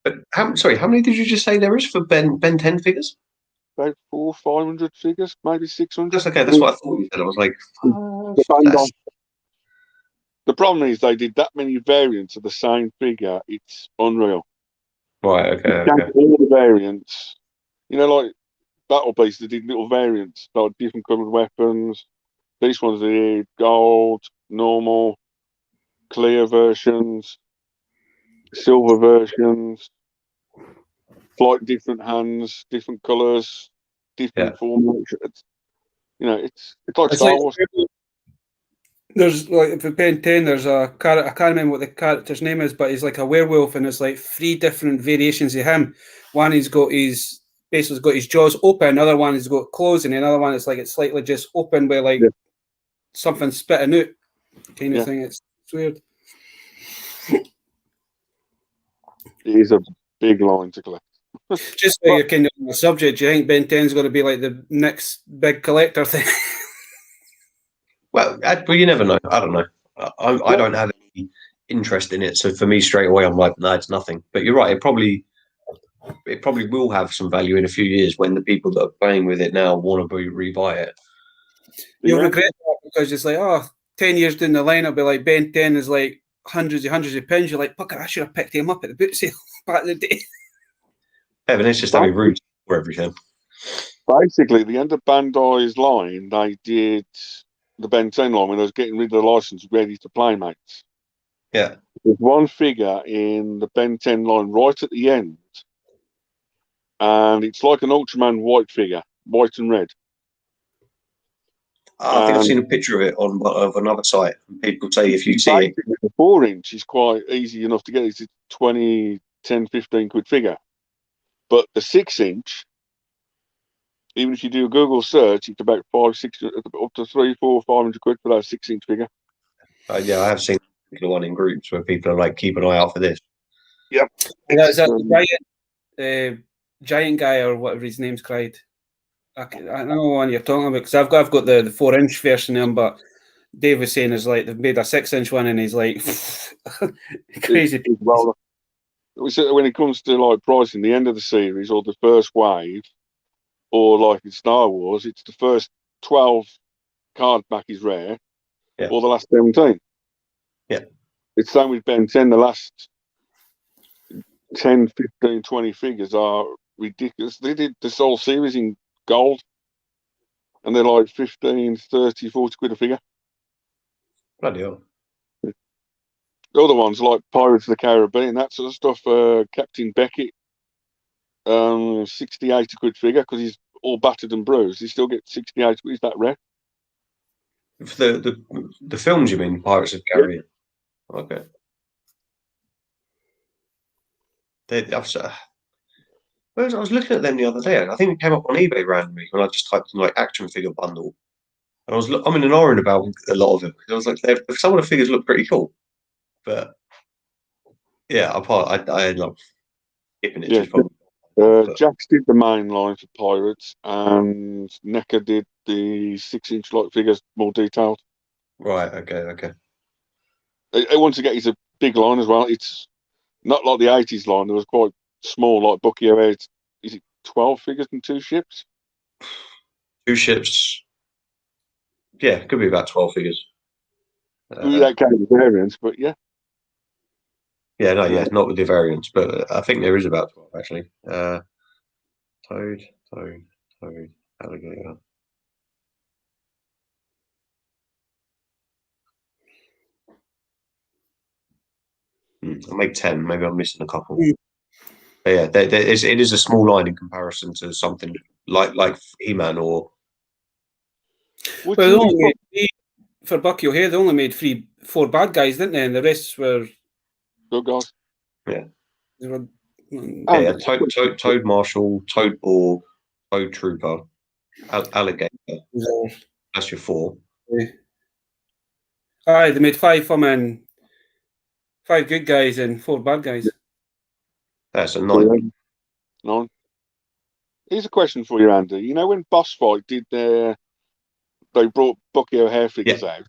But how many did you just say there is for Ben 10 figures? About 400, 500 figures, maybe 600. That's okay. That's what I thought you said. I was like, the problem is they did that many variants of the same figure. It's unreal. Right. Okay. All the variants. Like Battle Beast, they did little variants, like different coloured weapons. These ones they did gold, normal, clear versions, silver versions, like different hands, different colours, different formats. It's like Star Wars. There's like for Ben 10, there's a character. I can't remember what the character's name is, but he's like a werewolf, and there's like 3 different variations of him. One he's got basically got his jaws open. Another one he's got closed, and another one it's like it's slightly just open with like something spitting out kind of thing. It's weird. It is a big line to collect. Just so you're kind of on the subject, do you think Ben 10's going to be like the next big collector thing? Well, you never know. I don't know. I don't have any interest in it, so for me, straight away, I'm like, no, it's nothing. But you're right. It probably will have some value in a few years when the people that are playing with it now want to rebuy it. You'll regret that because it's like, 10 years down the line, it'll be like Ben 10 is like hundreds of pounds. You're like, fuck it, I should have picked him up at the boot sale back in the day. Evan, it's just having room for everything. Basically, the end of Bandai's line, they did the Ben 10 line when they was getting rid of the license ready to Playmates. Yeah. There's one figure in the Ben 10 line right at the end, and it's like an Ultraman white figure, white and red. I think I've seen a picture of it of another site. People say if you see it. The 4-inch is quite easy enough to get. It's a 20, 10, 15 quid figure. But the 6-inch, even if you do a Google search, it's about 5, 6, up to 3, 4, 500 quid for that 6-inch figure. Yeah, I have seen the one in groups where people are like, keep an eye out for this. Yep. That's that giant guy or whatever his name's called. I don't know what one you're talking about because I've got the 4-inch version of him, but Dave was saying is like they've made a 6-inch one and he's like crazy. Well, when it comes to like pricing the end of the series or the first wave, or like in Star Wars, it's the first 12 card back is rare, or the last 17. Yeah. It's same with Ben 10. The last 10, 15, 20 figures are ridiculous. They did this whole series in gold, and they're like 15, 30, 40 quid a figure. Bloody hell. The other ones like Pirates of the Caribbean, that sort of stuff. Captain Beckett, 60, 80 quid figure because he's all battered and bruised. He still gets 68 quid. Is that rare? For the films, you mean Pirates of the Caribbean? Yeah. Okay. I was looking at them the other day. I think it came up on eBay randomly when I just typed in like action figure bundle, and I'm in an iron about a lot of them because I was like, some of the figures look pretty cool, but yeah, I ended up skipping it. Yeah. Jax did the main line for Pirates, and NECA did the 6-inch light figures more detailed. Right. Okay. Once again, it's a big line as well. It's not like the 80s line. There was quite small, like Bucky O'Hare. Is it 12 figures and 2 ships? 2 ships. Yeah, it could be about 12 figures. That kind of variants, but yeah. Yeah, not with the variants, but I think there is about 12 actually. Toad, alligator. I'll make 10. Maybe I'm missing a couple. But yeah, it is a small line in comparison to something like He-Man or. Well, for Bucky O'Hare, they only made 4 bad guys, didn't they? And the rest were good guys. Yeah. They were, Toad Marshal, Toad Boar, Toad Trooper, Alligator. That's your 4. Aye, they made 5 for men, 5 good guys and 4 bad guys. That's a 9. 9. Here's a question for you, Andy. You know when Boss Fight did they brought Bucky O'Hare figures out,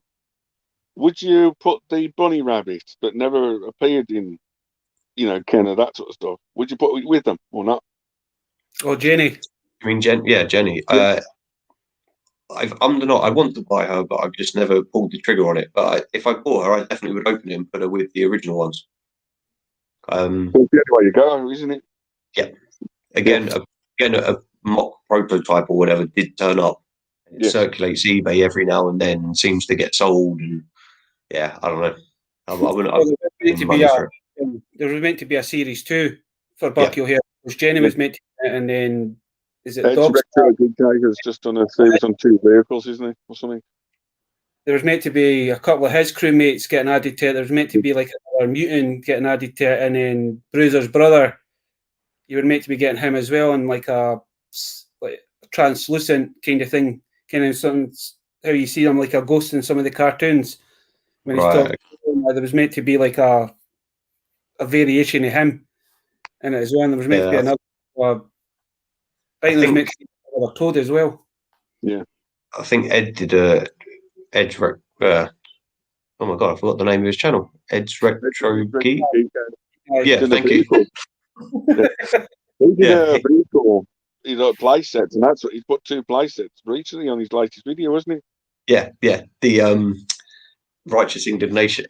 would you put the bunny rabbit that never appeared in, Ken or that sort of stuff, would you put it with them or not? Or Jenny? I mean, Jenny. Yeah. I want to buy her, but I've just never pulled the trigger on it. But if I bought her, I definitely would open it and put her with the original ones. That's the only way you go, isn't it? Yeah. Again, a mock prototype or whatever did turn up. It circulates eBay every now and then and seems to get sold. And yeah, I don't know. I wouldn't. There was meant to be a series 2 for Bucky O'Hare, which Jenny was meant to be, and then is it Edge Retro Good Tiger's just done a series on 2 vehicles, isn't he, or something? There was meant to be a couple of his crewmates getting added to it. There was meant to be like another mutant getting added to it, and then Bruiser's brother, you were meant to be getting him as well, and like a translucent kind of thing, kind of something how you see him like a ghost in some of the cartoons when he's talking. There was meant to be like a variation of him in it as well, and there was meant to be another. I think there was meant to be another Toad as well. Yeah, I think Ed did a Edge. Oh my god, I forgot the name of his channel. Ed's Retro Geek. Yeah, thank you. He did a vehicle. He got play sets, and that's what he's put 2 play sets recently on his latest video, wasn't he? Yeah. The Righteous Indignation.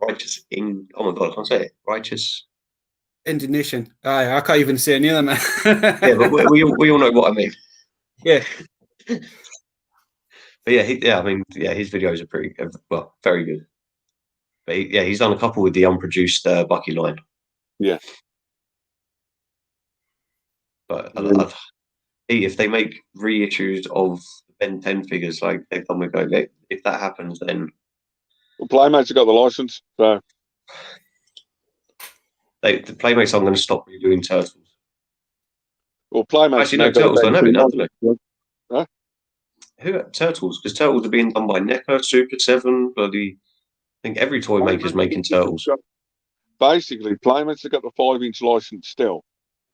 Righteous oh my god, I can't say it. Righteous Indignation. Aye, I can't even say any of them. Yeah, but we all know what I mean. Yeah. But his videos are pretty very good. But he's done a couple with the unproduced Bucky line. Yeah. But if they make reissues of Ben 10 figures like they've done with if that happens, then Playmates have got the license, so the Playmates aren't going to stop redoing Turtles. Well, Playmates actually no, Turtles don't have it now, do they? Huh? Who Turtles? Because Turtles are being done by NECA, Super 7, bloody. I think every toy maker's making Turtles. basically, Playmates have got the 5-inch license still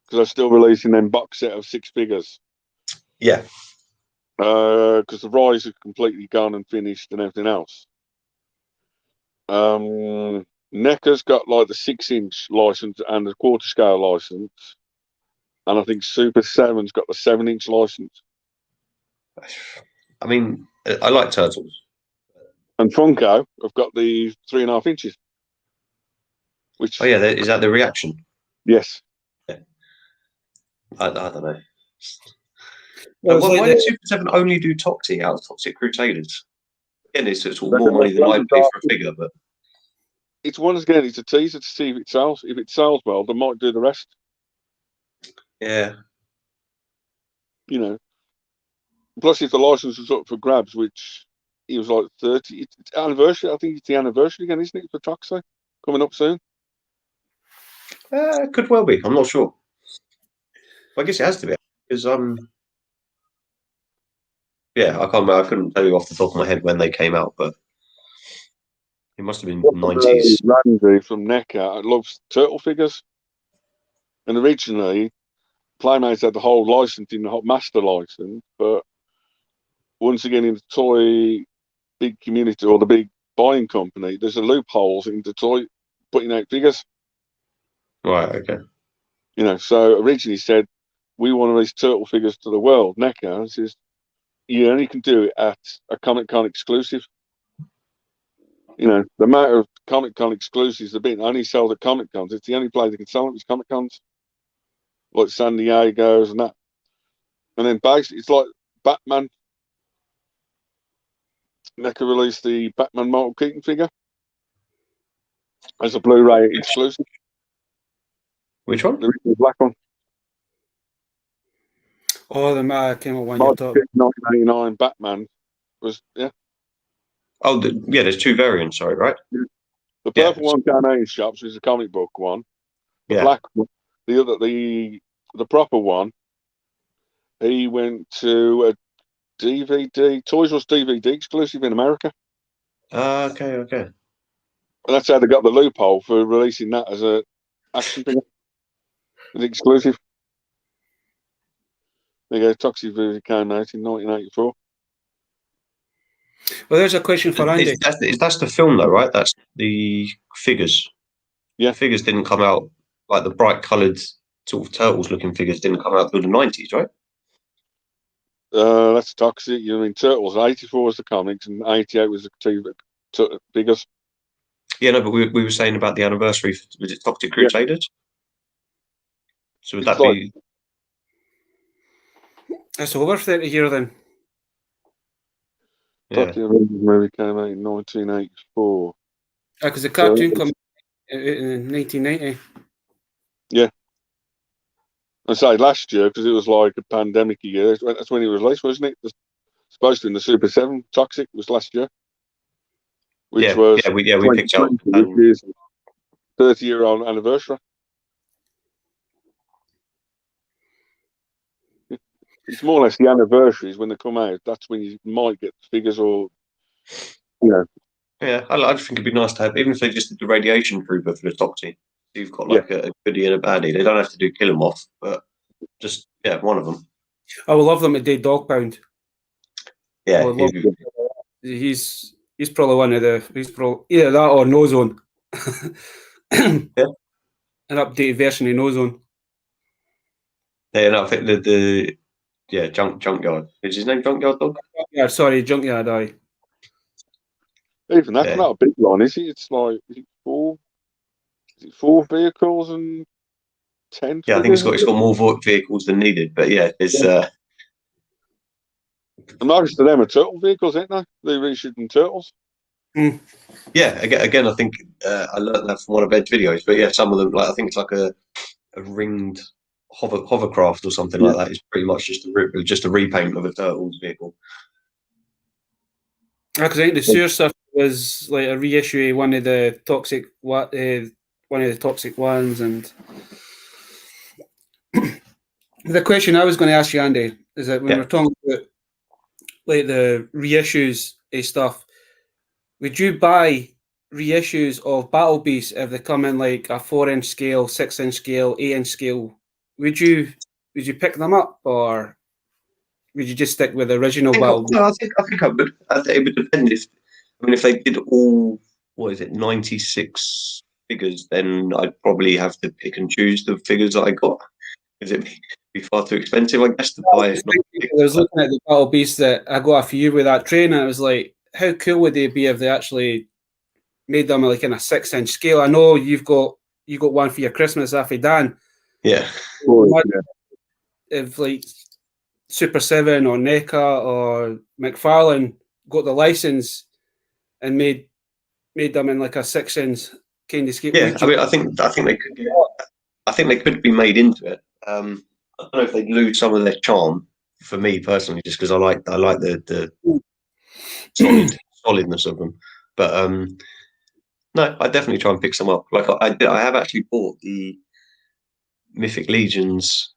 because they're still releasing them box set of 6 figures. Yeah. Because the Rise are completely gone and finished and everything else. NECA's got like the 6-inch license and the quarter scale license, and I think Super 7's got the 7-inch license. I mean, I like Turtles. And Funko have got the 3.5 inches. Which, oh yeah, is that the reaction? Yes. Yeah. I don't know. Well, why did Super 7 only do Toxic out of Toxic Crusaders? Again, it's sort of more money than I pay for a figure, but it's once again, it's a teaser to see if it sells. If it sells well, they might do the rest. Yeah. You know. Plus, if the license was up for grabs, which it was like 30, it's anniversary. I think it's the anniversary again, isn't it, for Toxic coming up soon? Could well be. I'm not sure. I guess it has to be because yeah, I couldn't tell you off the top of my head when they came out, but it must have been 90s. Randy from NECA loves turtle figures, and originally Playmates had the whole licensing, the whole master license, but once again in the toy big community or the big buying company, there's a loopholes in the toy putting out figures. Right. Okay. You know, so originally said we want to release turtle figures to the world. NECA says you only can do it at a Comic Con exclusive. You know, the amount of Comic Con exclusives have been only sold at Comic Cons. It's the only place they can sell them is Comic Cons, like San Diego's and that. And then basically, it's like Batman. NECA released the Batman Michael Keaton figure as a Blu-ray exclusive. Which one? The black one. Oh, the came up when you talked. 1989 Batman was Oh, yeah. There's 2 variants. Sorry, right? The purple one came out in shops, which is a comic book one. The black one, the proper one. He went to a DVD, Toys R Us DVD exclusive in America. Okay. And that's how they got the loophole for releasing that as a action figure, an exclusive. There you go. Toxic Voodoo came out in 1984. Well, there's a question for Andy. That's the film, though, right? That's the figures. Yeah. The figures didn't come out, like the bright coloured sort of Turtles-looking figures didn't come out until the 90s, right? That's Toxic. You mean Turtles? 84 was the comics, and 88 was the TV figures. Yeah, no, but we were saying about the anniversary. Was it Toxic Crusaders? So would that be? It's over 30 years then. Yeah. The movie came out in 1984. Because the cartoon came out in 1990. Yeah. I say last year because it was like a pandemic year. That's when it was released, wasn't it? Supposed to be in the Super 7. Toxic was last year. Which was we picked out 30-year-old anniversary. It's more or less the anniversaries when they come out. That's when you might get figures or, you know. Yeah, I just think it'd be nice to have, even if they just did the radiation trooper for the Toxic. You've got like a goodie and a baddie. They don't have to do kill 'em off, but just one of them. I would love them to do Dogbound. Yeah, he's probably one of the either that or No Zone. An updated version of No Zone. Yeah, no, I think the Junkyard. Is his name Junkyard Dog? Yeah, sorry, Junkyard. Aye. Even that's not a big one, is it? It's like four vehicles and 10. Yeah, I think it's got more vehicles than needed, but it's. And most of them are turtle vehicles, ain't they? They reissued them turtles. Mm. Yeah, again, I think I learned that from one of Ed's videos. But some of them, like I think it's like a ringed hovercraft or something like that. It's pretty much just a repaint of a turtles vehicle. Because I think the sewer stuff was like a reissue of one of the toxic ones, and the question I was going to ask you, Andy, is that when we're talking about like the reissues of stuff, would you buy reissues of Battle Beast, if they come in like a 4-inch scale, 6-inch scale, 8-inch scale, would you pick them up, or would you just stick with the original Battle Beast? No, I think I would. I think it would depend if they did all 96 figures, then I'd probably have to pick and choose the figures that I got. Because it'd be far too expensive, I guess, to buy it. I was looking at the Battle Beast that I got a few with that train, and it was like, how cool would they be if they actually made them like in a 6-inch scale? I know you got one for your Christmas, Affy Dan. Yeah. If like Super 7 or NECA or McFarlane got the license and made them in like a 6-inch kind of scale. Yeah, I mean, I think they could. I think they could be made into it. I don't know if they'd lose some of their charm for me personally, just because I like the solidness of them. But no, I definitely try and pick some up. Like I have actually bought the Mythic Legions.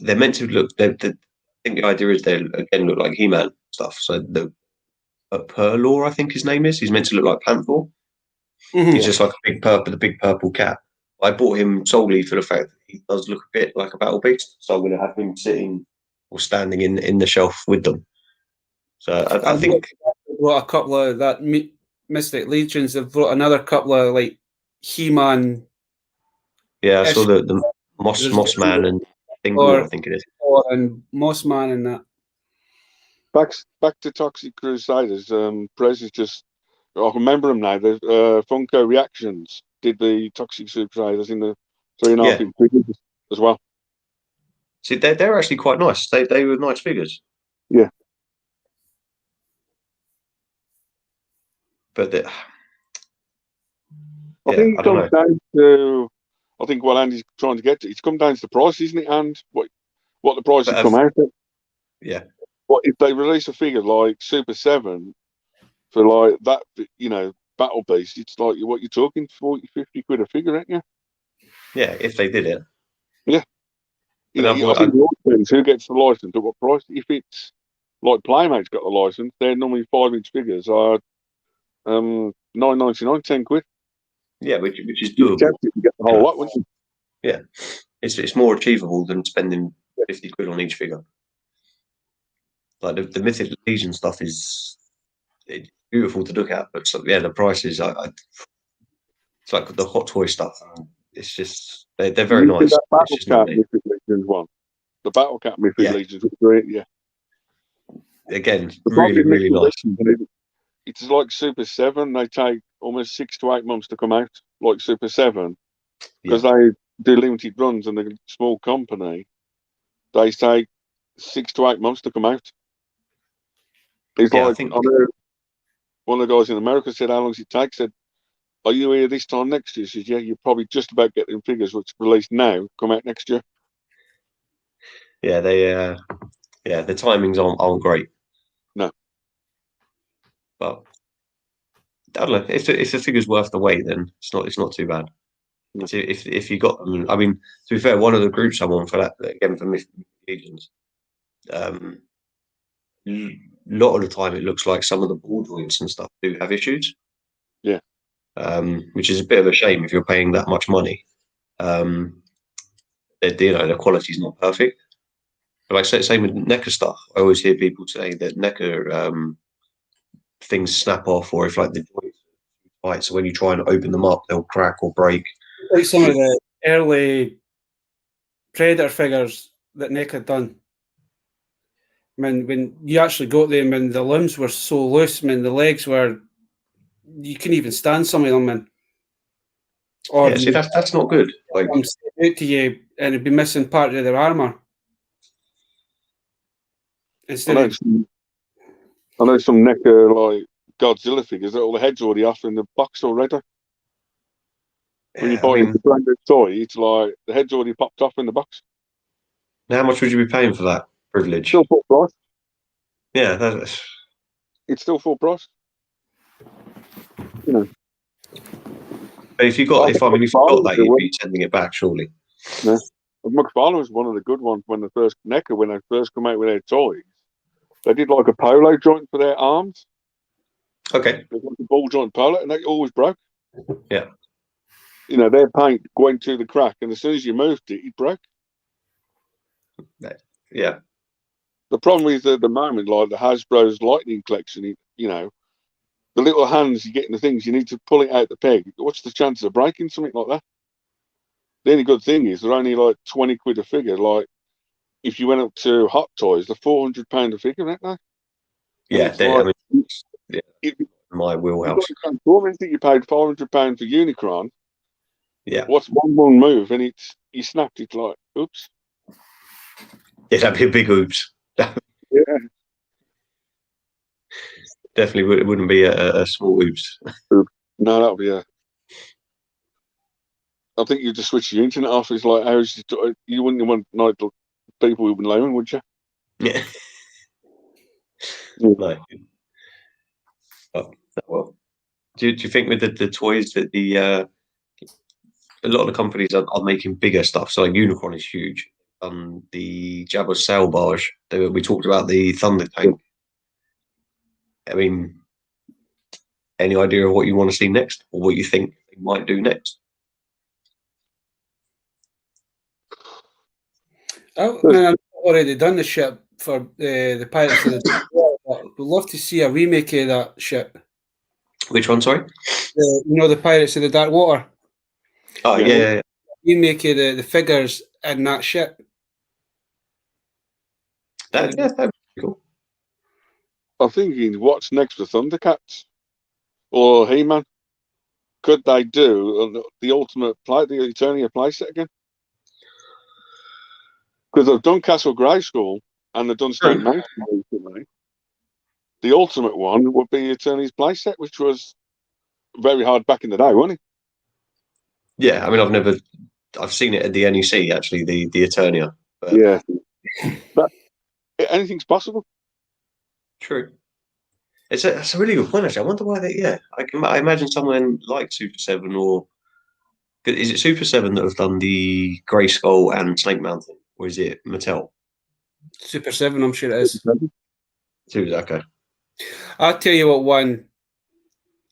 They're meant to look. I think the idea is they again look like He-Man stuff. So the Perlor, I think his name is. He's meant to look like Panther. He's just like the big purple cat. I bought him solely for the fact that he does look a bit like a Battle Beast, so I'm going to have him sitting or standing in the shelf with them. So I think brought a couple of that Mystic Legions. They've brought another couple of like He-Man. Yeah, I saw the Moss Man and Thingor, I think it is, and Moss Man and that. Back to Toxic Crusaders. Prez is just. I remember them now. The Funko Reactions did the Toxic Crusaders in the 3.5-inch figures as well. See, they're actually quite nice. They were nice figures. Yeah. But I think it comes down to. I think what Andy's trying to get to. It's come down to the price, isn't it? And what the price has come out at. Yeah. What if they release a figure like Super 7 for like that? Battle Beast. It's like what you're talking 40, 50 quid a figure, ain't you? Yeah, if they did it. Yeah. I think who gets the license at what price? If it's like Playmate's got the license, they're normally 5-inch figures are £9.99, 10 quid. Yeah, which is doable. You get the whole lot, wouldn't you? Yeah, it's more achievable than spending 50 quid on each figure. Like the Mythic Legion stuff is beautiful to look at, but the prices, it's like the Hot Toy stuff. It's just they're very nice. That Battle Cat Mythic Legions one, the Battle Cat Mythic Legions was great. Yeah, again, really nice. It's like Super 7. They take almost 6 to 8 months to come out. Like Super 7, because they do limited runs and they're a small company. They take 6 to 8 months to come out. It's like I know one of the guys in America said, "How long does it take?" Said, "Are you here this time next year?" He says, "Yeah, you're probably just about getting figures which released now, come out next year." Yeah, the timings aren't great. No, but I don't know if the figure's worth the wait, then it's not too bad. No. If you got them, I mean, to be fair, one of the groups I'm on for that again for Mythic Legions, a lot of the time it looks like some of the ball joints and stuff do have issues. Yeah. Which is a bit of a shame if you're paying that much money. The quality's not perfect. But like same with NECA stuff. I always hear people say that NECA things snap off, or if like the joints are tight, so when you try and open them up, they'll crack or break. Like some of the early Predator figures that NECA had done. I mean, when you actually got them and the limbs were so loose, I mean, the legs were, you couldn't even stand some of them, man. Or see, that's not good. Like, out to you and it'd be missing part of their armor. I know some NECA like Godzilla figures that all the heads already off in the box already. When you buy the branded toy, it's like the head's already popped off in the box. How much would you be paying for that privilege? Still full price. Yeah, it's still full price. You know. But if you got that, you'd be sending it back, surely. Yeah. McFarlane was one of the good ones when they first come out with their toys. They did like a polo joint for their arms. Okay. They've got the ball joint pallet, and they always broke. Yeah. You know, their paint went through the crack, and as soon as you moved it, it broke. Yeah. The problem is at the moment, like the Hasbro's Lightning collection, you know, the little hands you get in the things, you need to pull it out the peg. What's the chance of breaking something like that? The only good thing is they're only like 20 quid a figure. Like if you went up to Hot Toys, they're £400 a figure, aren't they? Yeah, like, I mean, my wheelhouse. You paid £500 for Unicron. Yeah. What's one move and you snapped it like, oops. Yeah, that'd be a big oops. Yeah. Definitely wouldn't be a small oops. No, that'll be I think you just switch your internet off. It's like, you wouldn't want like people who've been loan, would you? Yeah. No. Oh, well, do you think with the toys that a lot of the companies are making bigger stuff? So like Unicron is huge. The Jabba sail barge. We talked about the Thunder tank. I mean, any idea of what you want to see next, or what you think they might do next? Oh man, I've already done the ship for the Pirates of the Dark Water. We'd love to see a remake of that ship. Which one? Sorry. The Pirates of the Dark Water. Oh yeah. Remake of the figures in that ship. That'd be cool. I'm thinking, what's next for Thundercats or He-Man? Could they do the Ultimate the Eternia playset again? Because they've done Castle Grayskull and they've done Stone Mountain recently. The ultimate one would be Eternia's playset, which was very hard back in the day, wasn't it? Yeah, I mean, I've seen it at the NEC actually, the Eternia. But... Yeah, but anything's possible. True. It's a really good point actually. I wonder why I imagine someone like Super 7 or is it Super 7 that have done the Grayskull and Snake Mountain, or is it Mattel? Super 7, I'm sure it is. Okay. I'll tell you what one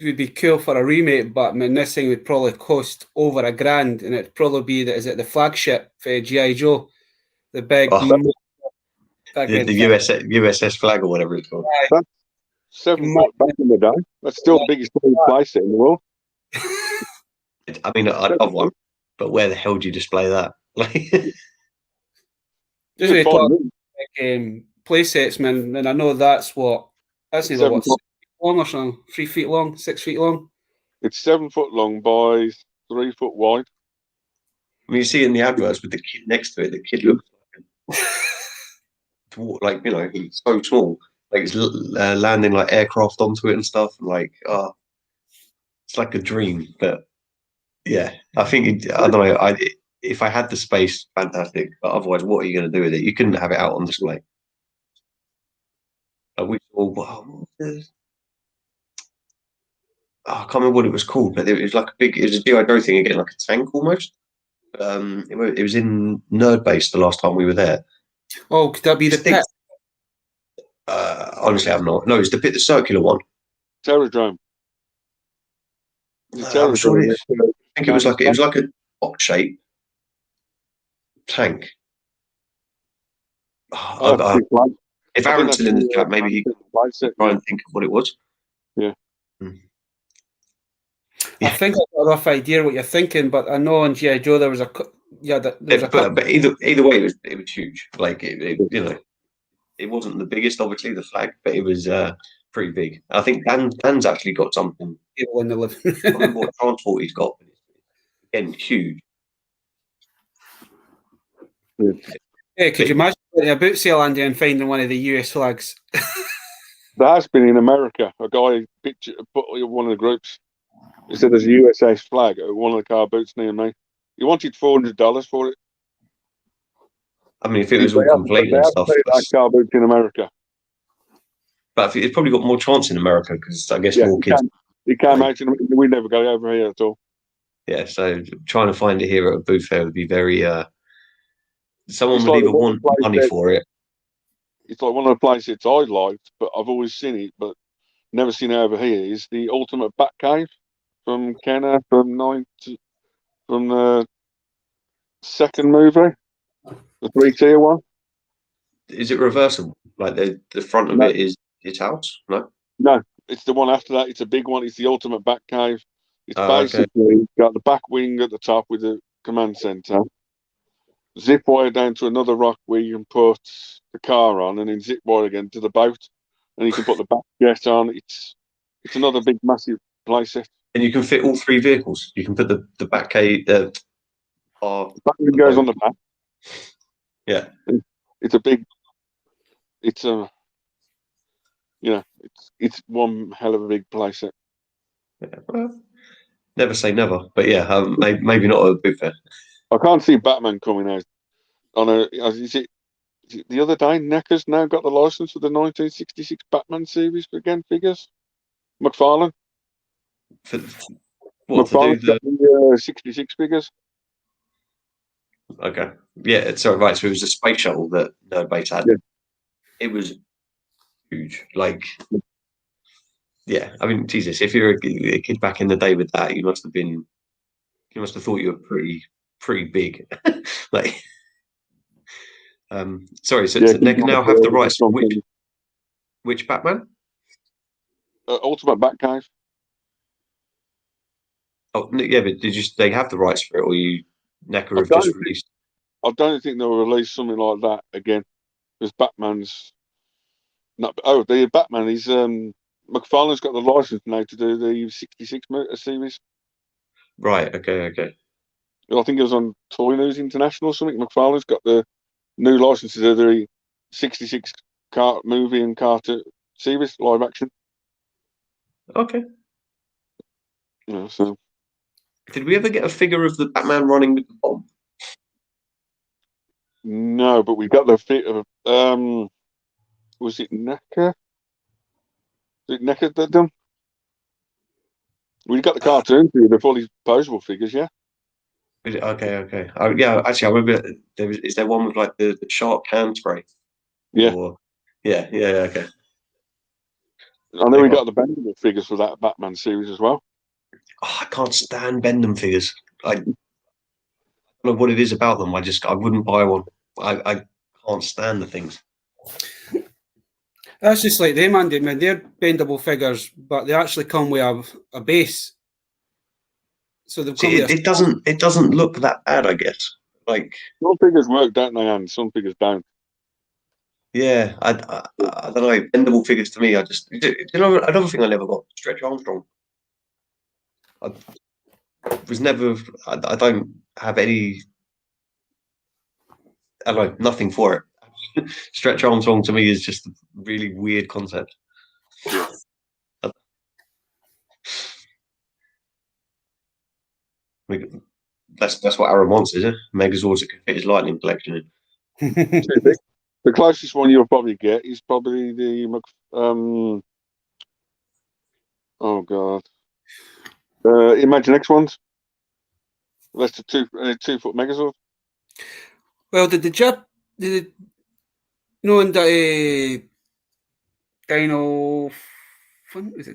would be cool for a remake, but man, this thing would probably cost over $1,000, and it'd probably be the flagship for G.I. Joe, the big, the USS flag or whatever it's called. That's 7 foot back in the day. That's still the biggest playset in the world. I mean, I'd love one, but where the hell do you display that? Just play sets, man, and I know that's 6 feet long or something, 3 feet long, 6 feet long. It's 7 foot long by 3 foot wide. I mean, you see it in the adverts with the kid next to it. The kid looks like he's so small, like it's landing like aircraft onto it and stuff. Like, it's like a dream. But yeah, I think I don't know. If I had the space, fantastic. But otherwise, what are you going to do with it? You couldn't have it out on display. We saw I can't remember what it was called, but it was like it was a G.I. Joe thing again, like a tank almost. It was in Nerd Base the last time we were there. Oh, could that be the pit? Honestly, I'm not. No, it's the circular one. Terradrome. I'm sure it is. I think it was like a box shape tank. If Aaron's still in the chat, maybe he can try and think of what it was. Yeah. I think I've got a rough idea what you're thinking, but I know on G.I. Joe there was a but either way, it was huge. Like it wasn't the biggest, obviously, the flag, but it was pretty big. I think Dan's actually got something in the living. I don't remember what transport he's got, but it's again huge. Yeah, could you imagine a boot sale, Andy, and finding one of the US flags? There has been in America a guy put one of the groups. He said there's a USA flag at one of the car boots near me. He wanted $400 for it. I mean, if it was all complete and stuff, that's car boots in America. But it's probably got more chance in America because I guess more kids. He came out and we never go over here at all. Yeah, so trying to find it here at a booth fair would be very. Someone would either want money for it. It's like one of the places I liked, but I've always seen it, but never seen over here is the Ultimate Batcave from Kenner from the second movie, the 3-tier one. Is it reversible? Like the front of it is its house? No? No, it's the one after that. It's a big one. It's the Ultimate Batcave. It's Okay. basically got the back wing at the top with the command center. Zip wire down to another rock where you can put the car on, and then zip wire again to the boat, and you can put the back jet on. It's another big, massive playset. And you can fit all 3 vehicles. You can put the back cage, the back wing goes on the back. Yeah, it's a big. It's a, it's one hell of a big playset. Yeah, well, never say never, but yeah, maybe not a big fan. I can't see Batman coming out on a. Is it the other day? NECA's now got the license for the 1966 Batman series again figures. McFarlane. McFarlane's got the 66 figures. Okay, yeah. So right, so it was a space shuttle that Nerdbase had. Yeah. It was huge, like. Yeah, I mean, Jesus, if you're a kid back in the day with that, you must have thought you were pretty big. Like, sorry, so they can now have the rights for which Batman? Ultimate Batcave. Oh, yeah, but they have the rights for it, or NECA have just released? I don't think they'll release something like that again, because Batman's not. Oh, the Batman is McFarlane's got the license now to do the 66 series. Right. Okay. I think it was on Toy News International or something. McFarlane's got the new license to do the 66 movie and cartoon series, live action. Okay. Yeah, so. Did we ever get a figure of the Batman running with the bomb? No, but we got the fit of was it NECA? Was it NECA that done? We got the cartoon for the fully posable figures, yeah. Okay. Yeah, actually, I remember is there one with like the shark hand spray? Yeah. Yeah. Okay. I know we got the bendable figures for that Batman series as well. Oh, I can't stand Bendham figures. I don't know what it is about them. I wouldn't buy one. I can't stand the things. That's just like them, Andy, man. They're bendable figures, but they actually come with a base. So they've come with it doesn't look that bad, I guess. Like some figures work, don't they, and some figures don't. Yeah, I don't know. Bendable figures to me, I don't think I never got Stretch Armstrong. I was never. I don't have any. I don't know, nothing for it. Stretch Armstrong to me is just a really weird concept. That's what Aaron wants, is it? Megazords that can fit his lightning collection in. The closest one you'll probably get is probably the oh god, Imaginext ones. That's the 2-foot Megazord. Well, did in the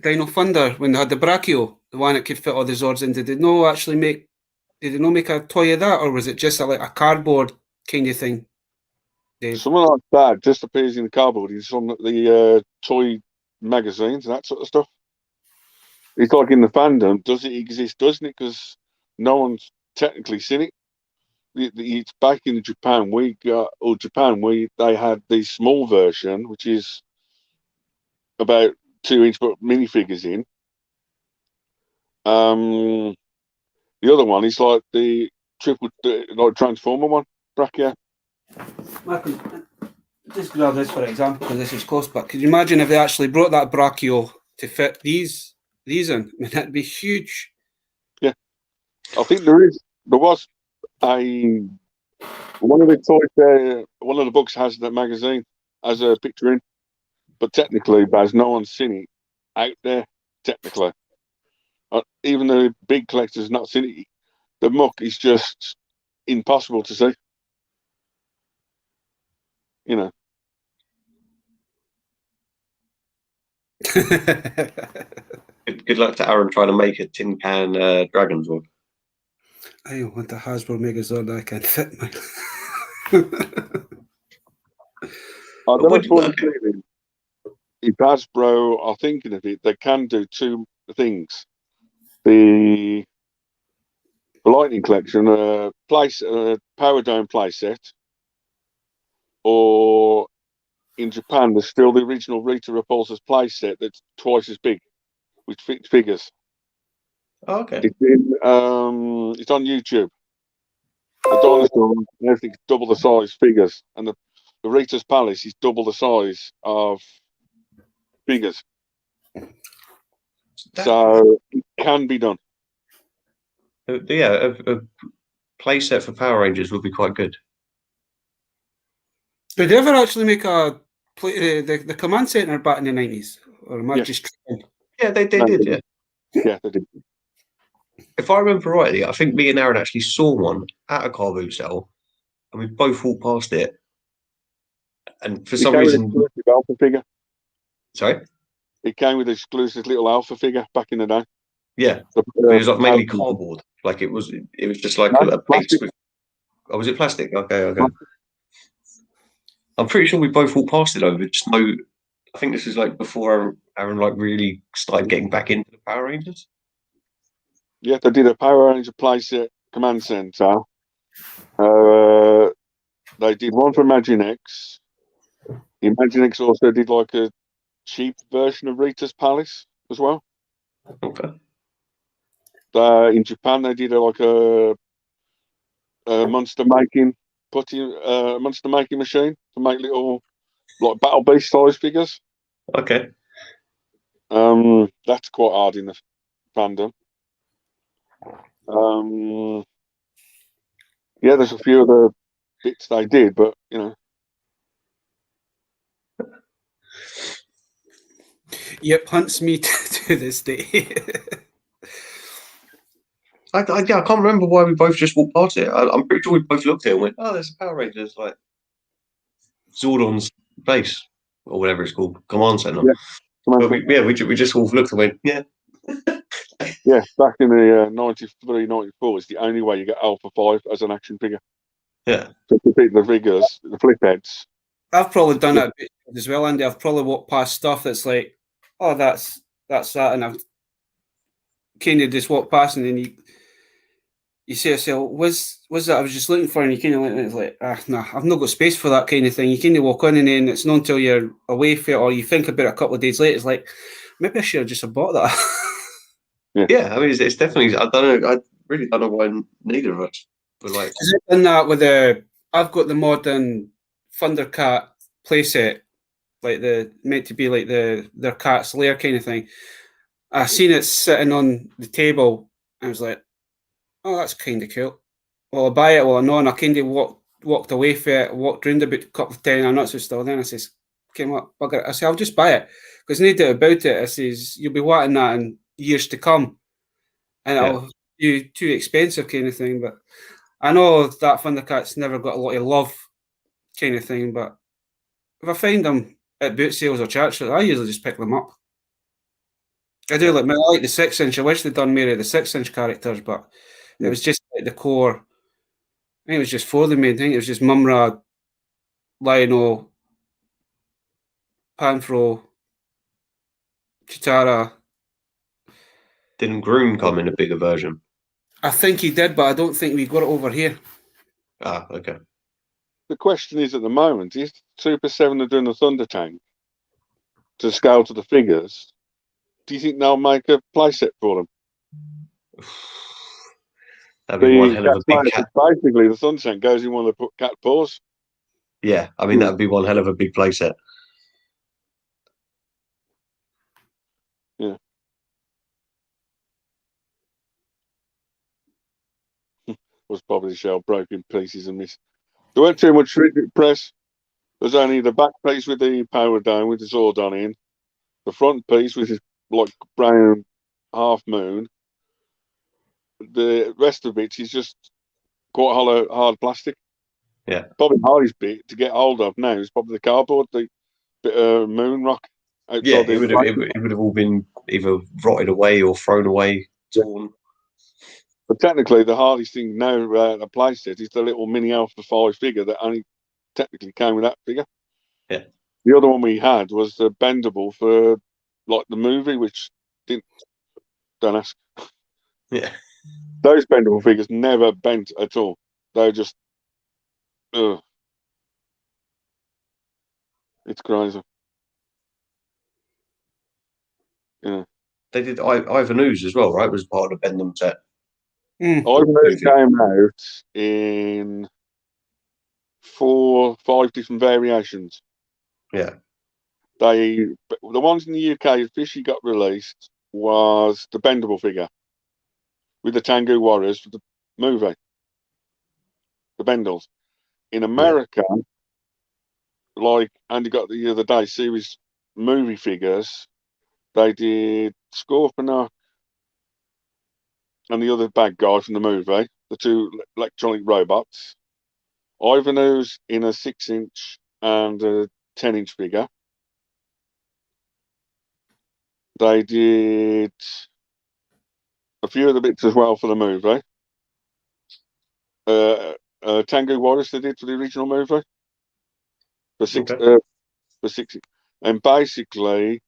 Dino Thunder when they had the Brachio, the one that could fit all the Zords in? Did they not make a toy of that, or was it just like a cardboard kind of thing? Dave? Something like that just appears in the cardboard in some of the toy magazines and that sort of stuff. It's like in the fandom, does it exist, doesn't it? Because no one's technically seen it. It's back in Japan. They had the small version, which is about 2-inch, but minifigures in. The other one is like the like Transformer one, Brachia. Just grab this for example, because this is close. But could you imagine if they actually brought that Brachio to fit these in? I mean, that'd be huge. Yeah, I think there was one of the toys. One of the books has that magazine as a picture in, but technically, Baz, no one's seen it out there. Technically, even the big collectors not seen it. The muck is just impossible to see. You know. Good luck to Aaron trying to make a tin can Dragon's Web. I want a Hasbro Megazord I can fit my. I don't know what if Hasbro are thinking of it, they can do two things. The Lightning Collection, Power Dome playset, or in Japan, there's still the original Rita Repulsa's playset that's twice as big, which fits figures. Oh, okay. It's on YouTube. The dinosaur and everything's double the size figures, and the Rita's Palace is double the size of figures. So it can be done. Yeah, a playset for Power Rangers would be quite good. Did they ever actually make a the command center back in the 90s? Or am I just trying? Yeah, they did, yeah. Yeah, they did. If I remember rightly, I think me and Aaron actually saw one at a car boot sale, and we both walked past it. And for some reason, alpha figure. Sorry, it came with an exclusive little alpha figure back in the day. Yeah, it was like mainly cardboard. Like it was just like a base with. Oh, was it plastic? Okay. I'm pretty sure we both walked past it over. Just no. I think this is like before Aaron like really started getting back into the Power Rangers. Yeah, they did a Power Ranger playset command center. They did one for Imaginext. Imaginext also did like a cheap version of Rita's Palace as well. Okay. In Japan, they did like a monster making machine to make little like Battle Beast size figures. Okay. That's quite hard in the fandom. Yeah, there's a few other bits they did, but you know. Yep, hunts me to this day. I can't remember why we both just walked past it. I'm pretty sure we both looked at it and went, "Oh, there's a Power Rangers like Zordon's base or whatever it's called, command center." Yeah, but we just all looked and went, "Yeah." Yeah, back in the 93, 94, it's the only way you get Alpha 5 as an action figure. Yeah. So to beat the figures, the flip heads. I've probably done it a bit as well, Andy. I've probably walked past stuff that's like, oh, that's that, and I've kind of just walked past, and then you say to yourself, was that I was just looking for, and you kind of like, it's like, nah, I've not got space for that kind of thing. You kind of walk in, and then it's not until you're away from it, or you think about it a couple of days later, it's like, maybe I should have just bought that. Yeah, I mean, it's definitely. I don't know. I really don't know why neither of us were like. Is it in that with I've got the modern Thundercat playset, like meant to be like their cat's lair kind of thing. I seen it sitting on the table. I was like, oh, that's kind of cool. Well, I buy it. Well, I know, and I kind of walked away from it, walked round about a couple of times. I'm not so still. Then I says, came up, bugger it. I said, I'll just buy it because no doubt about it. I says, you'll be wanting that in years to come, and it'll be too expensive kind of thing. But I know that Thundercat's never got a lot of love kind of thing. But if I find them at boot sales or church, I usually just pick them up. I do like the 6-inch. I wish they'd done more of the 6-inch characters, but it was just like the core. I think it was just for the main thing. It was just Mumra, Lionel, Panthro, Chitara. Didn't Groom come in a bigger version? I think he did, but I don't think we got it over here. Ah, okay. The question is at the moment, is Super 7 are doing the Thunder Tank to scale to the figures? Do you think they'll make a playset for them? That'd be one hell of a big cat. Basically, the Thunder Tank goes in one of the cat paws. Yeah, I mean, that'd be one hell of a big playset. Yeah. Was probably shell broken pieces and miss. There weren't too much press. There's only the back piece with the power down with the Zordon in, the front piece which is like brown half moon. The rest of it is just quite hollow, hard plastic. Yeah. Probably the hardest bit to get hold of now is probably the cardboard, the bit of moon rock. Yeah, it would have all been either rotted away or thrown away, torn. But technically, the hardest thing now a playset is the little mini Alpha 5 figure that only technically came with that figure. Yeah. The other one we had was the bendable for like the movie, which don't ask. Yeah. Those bendable figures never bent at all. They're just, ugh. It's crazy. Yeah. They did Ivan Ooze as well, right? Was part of the Bendham set. Ivan Ooze came out in 4, 5 different variations. Yeah. The ones in the UK officially got released was the bendable figure with the Tengu Warriors for the movie, the Bendals. In America, like Andy got the other day, series movie figures, they did Scorponok and the other bad guy from the movie, the 2 electronic robots. Ivan Ooze in a 6-inch and a 10-inch figure. They did a few of the bits as well for the movie. Tengu Warriors they did for the original movie. For 6, and basically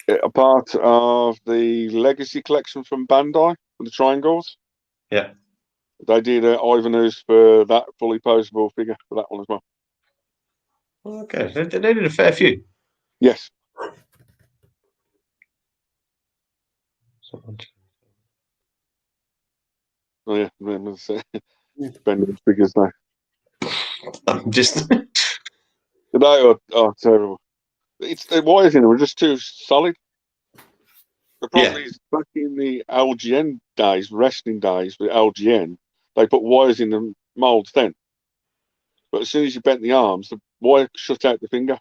a part of the Legacy collection from Bandai for the Triangles. Yeah. They did Ivan Ooze for that fully posable figure for that one as well. Okay, they did a fair few. Yes. Oh yeah, Bendham's figures now. I'm just they are terrible. It's the wires in them are just too solid. The problem is back in the LGN days, wrestling days with LGN, they put wires in the moulds then. But as soon as you bent the arms, the wire shut out the finger.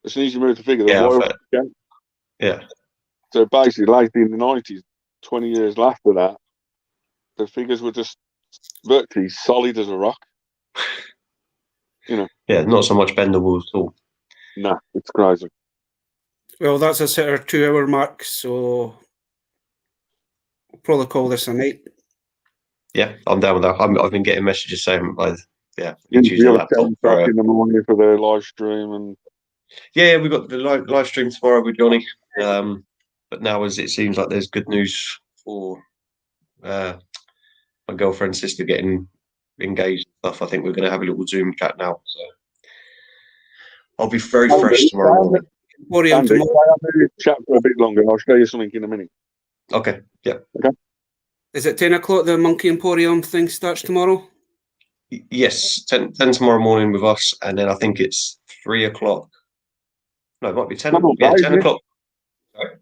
As soon as you move the figure, the wire shut out. Yeah. So basically, late in the 90s, 20 years after that, the figures were just virtually solid as a rock. You know. Yeah, not so much bendable at all. Nah, it's crazy. Well, that's a sort of 2-hour mark, so we'll probably call this a night. Yeah, I'm down with that. I've been getting messages saying, you use a laptop in the morning for the live stream, and yeah, we've got the live stream tomorrow with Johnny. But now, as it seems like there's good news for my girlfriend's sister getting engaged and stuff, I think we're going to have a little Zoom chat now. So I'll be very fresh tomorrow morning. Andy, I'll chat for a bit longer. I'll show you something in a minute. Okay. Yeah. Okay. Is it 10 o'clock the Monkey Emporium thing starts tomorrow? Yes, 10 tomorrow morning with us, and then I think it's 3 o'clock. No, it might be 10. Yeah, 10 o'clock. Sorry?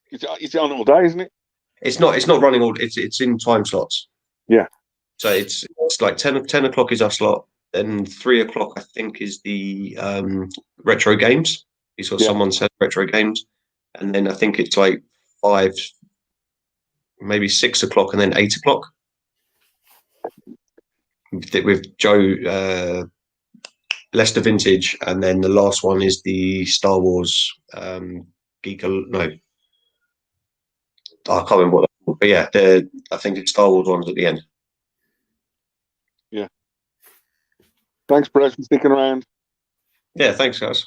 It's on all day, isn't it? It's not running all. It's in time slots. Yeah. So it's like 10 o'clock is our slot. Then 3 o'clock I think is the retro games. He's got someone said retro games, and then I think it's like 5, maybe 6 o'clock, and then 8 o'clock with Joe Leicester Vintage, and then the last one is the Star Wars Geek. No, I can't remember what. But yeah, I think it's Star Wars ones at the end. Yeah. Thanks, Brett, for sticking around. Yeah, thanks, guys.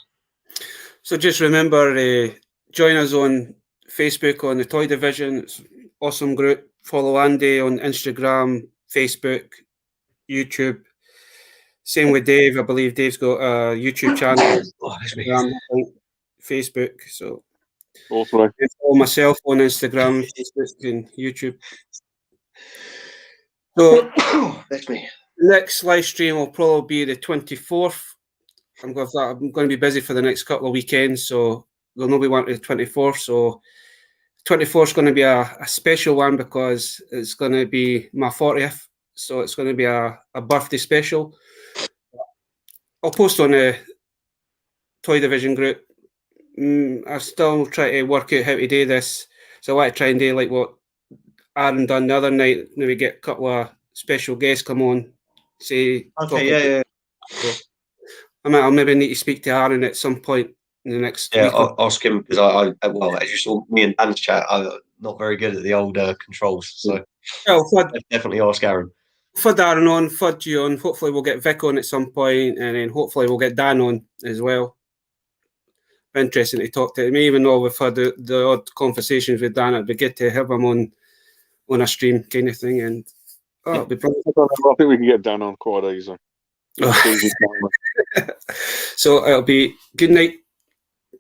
So just remember, join us on Facebook on the Toy Division. It's an awesome group. Follow Andy on Instagram, Facebook, YouTube. Same with Dave. I believe Dave's got a YouTube channel, Instagram, Facebook. So also follow myself on Instagram, Facebook, and YouTube. So that's me. Next live stream will probably be the 24th. I'm going to be busy for the next couple of weekends, so there'll not be one to the 24th. So 24th is going to be a special one because it's going to be my 40th. So it's going to be a birthday special. I'll post on the Toy Division group. I still try to work out how to do this. So I like to try and do like what Aaron done the other night. Maybe get a couple of special guests come on. Say, okay, yeah. So I'll maybe need to speak to Aaron at some point in the next Yeah, week. I'll ask him because well, as you saw me and Dan's chat, I'm not very good at the old controls, so Well, definitely ask Aaron. For Darren on, for you on, hopefully we'll get Vic on at some point, and then hopefully we'll get Dan on as well. Interesting to talk to him, even though we've had the odd conversations with Dan. It'd be good to have him on a stream kind of thing. And it'll be I think we can get Dan on quite easy. So it'll be good night.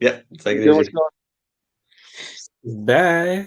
Yeah, take it easy. Bye.